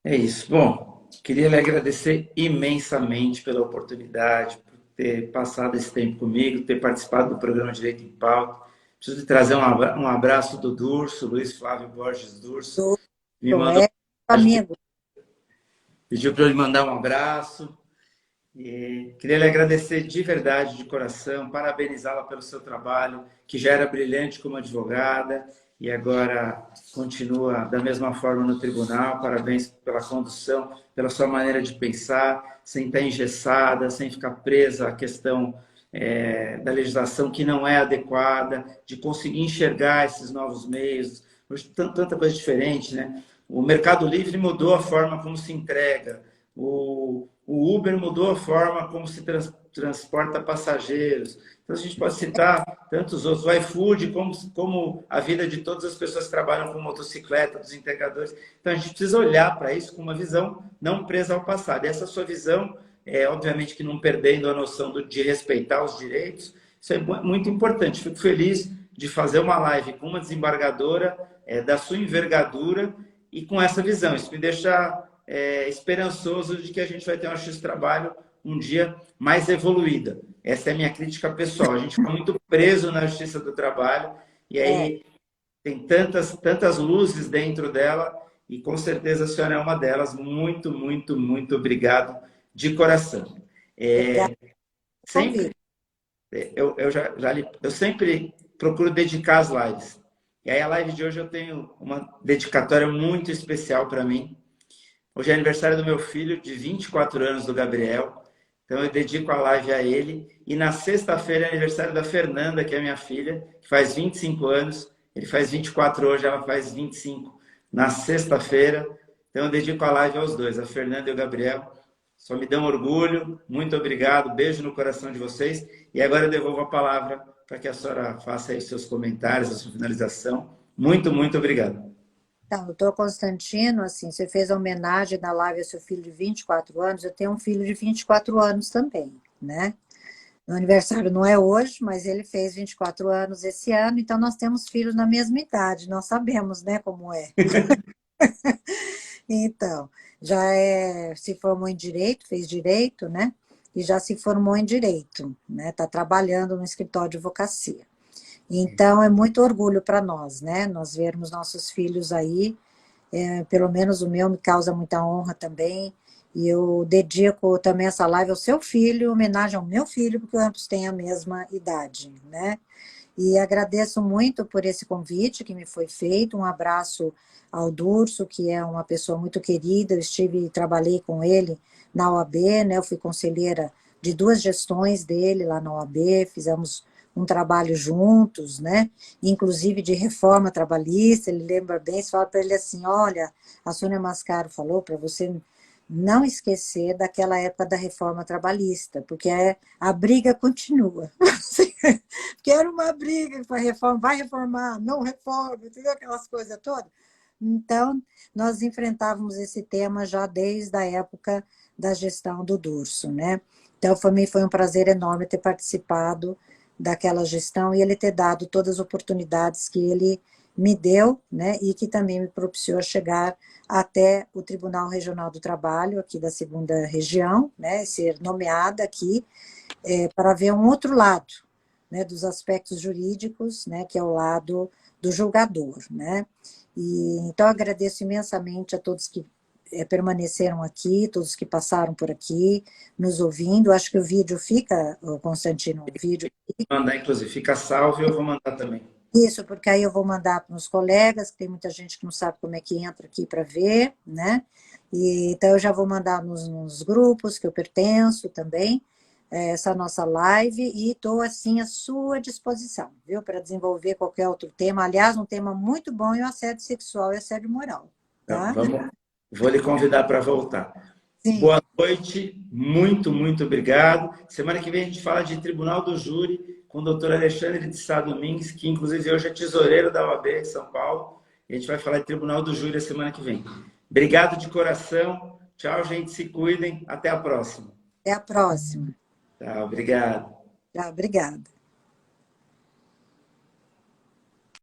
é isso. Bom, queria lhe agradecer imensamente pela oportunidade, por ter passado esse tempo comigo, ter participado do programa Direito em Pauta. Preciso trazer um abraço do Durso, Luiz Flávio Borges Durso. Me mandou, Amigo. pediu para eu lhe mandar um abraço. E queria lhe agradecer de verdade, de coração, parabenizá-la pelo seu trabalho, que já era brilhante como advogada e agora continua da mesma forma no tribunal. Parabéns pela condução, pela sua maneira de pensar, sem estar engessada, sem ficar presa à questão da legislação que não é adequada, de conseguir enxergar esses novos meios. Hoje tanta coisa diferente, né? O Mercado Livre mudou a forma como se entrega o Uber mudou a forma como se transporta passageiros. Então, a gente pode citar tantos outros, o iFood, como a vida de todas as pessoas que trabalham com motocicleta, dos integradores. Então, a gente precisa olhar para isso com uma visão não presa ao passado. E essa sua visão, obviamente que não perdendo a noção de respeitar os direitos, isso é muito importante. Fico feliz de fazer uma live com uma desembargadora da sua envergadura e com essa visão. Isso me deixa esperançoso de que a gente vai ter uma justiça do trabalho um dia mais evoluída. Essa é a minha crítica pessoal. A gente fica muito preso na justiça do trabalho e aí tem tantas luzes dentro dela e com certeza a senhora é uma delas. Muito, muito, muito obrigado de coração. Sempre, eu sempre procuro dedicar as lives. E aí a live de hoje eu tenho uma dedicatória muito especial para mim. Hoje é aniversário do meu filho, de 24 anos, do Gabriel. Então eu dedico a live a ele. E na sexta-feira é aniversário da Fernanda, que é minha filha, que faz 25 anos. Ele faz 24 hoje, ela faz 25 na sexta-feira. Então eu dedico a live aos dois, a Fernanda e o Gabriel. Só me dão orgulho. Muito obrigado. Beijo no coração de vocês. E agora eu devolvo a palavra para que a senhora faça aí seus comentários, a sua finalização. Muito, muito obrigado. Então, doutor Constantino, assim, você fez a homenagem na live ao seu filho de 24 anos, eu tenho um filho de 24 anos também, né? Meu aniversário não é hoje, mas ele fez 24 anos esse ano, então nós temos filhos na mesma idade, nós sabemos, né, como é. Então, se formou em Direito, fez Direito, né? E já se formou em Direito, né? Está trabalhando no escritório de advocacia. Então, é muito orgulho para nós, né? Nós vermos nossos filhos aí, pelo menos o meu me causa muita honra também, e eu dedico também essa live ao seu filho, homenagem ao meu filho, porque ambos têm a mesma idade, né? E agradeço muito por esse convite que me foi feito, um abraço ao Durso, que é uma pessoa muito querida, eu trabalhei com ele na OAB, né? Eu fui conselheira de 2 gestões dele lá na OAB, fizemos um trabalho juntos, né? Inclusive de reforma trabalhista, ele lembra bem, você fala para ele assim, olha, a Sônia Mascaro falou para você não esquecer daquela época da reforma trabalhista, porque a briga continua. Porque era uma briga para reforma, vai reformar, não reforma, entendeu? Aquelas coisas todas. Então, nós enfrentávamos esse tema já desde a época da gestão do Durso, né? Então, para mim foi um prazer enorme ter participado daquela gestão e ele ter dado todas as oportunidades que ele me deu, né, e que também me propiciou chegar até o Tribunal Regional do Trabalho, aqui da 2ª Região, né, ser nomeada aqui, para ver um outro lado, né, dos aspectos jurídicos, né, que é o lado do julgador, né. E, então, eu agradeço imensamente a todos que permaneceram aqui, todos que passaram por aqui, nos ouvindo. Acho que o vídeo fica, Constantino, o vídeo fica. Mandar, inclusive, fica salvo e eu vou mandar também. Isso, porque aí eu vou mandar para os colegas, que tem muita gente que não sabe como é que entra aqui para ver, né? E, então eu já vou mandar nos grupos que eu pertenço também, essa nossa live, e estou, assim, à sua disposição, viu? Para desenvolver qualquer outro tema. Aliás, um tema muito bom é o assédio sexual e assédio moral. Tá? Então, vou lhe convidar para voltar. Sim. Boa noite, muito, muito obrigado. Semana que vem a gente fala de Tribunal do Júri com o doutor Alexandre de Sá Domingues, que inclusive hoje é tesoureiro da OAB de São Paulo. E a gente vai falar de Tribunal do Júri a semana que vem. Obrigado de coração. Tchau, gente. Se cuidem. Até a próxima. Até a próxima. Tchau, obrigado. Tchau, obrigada.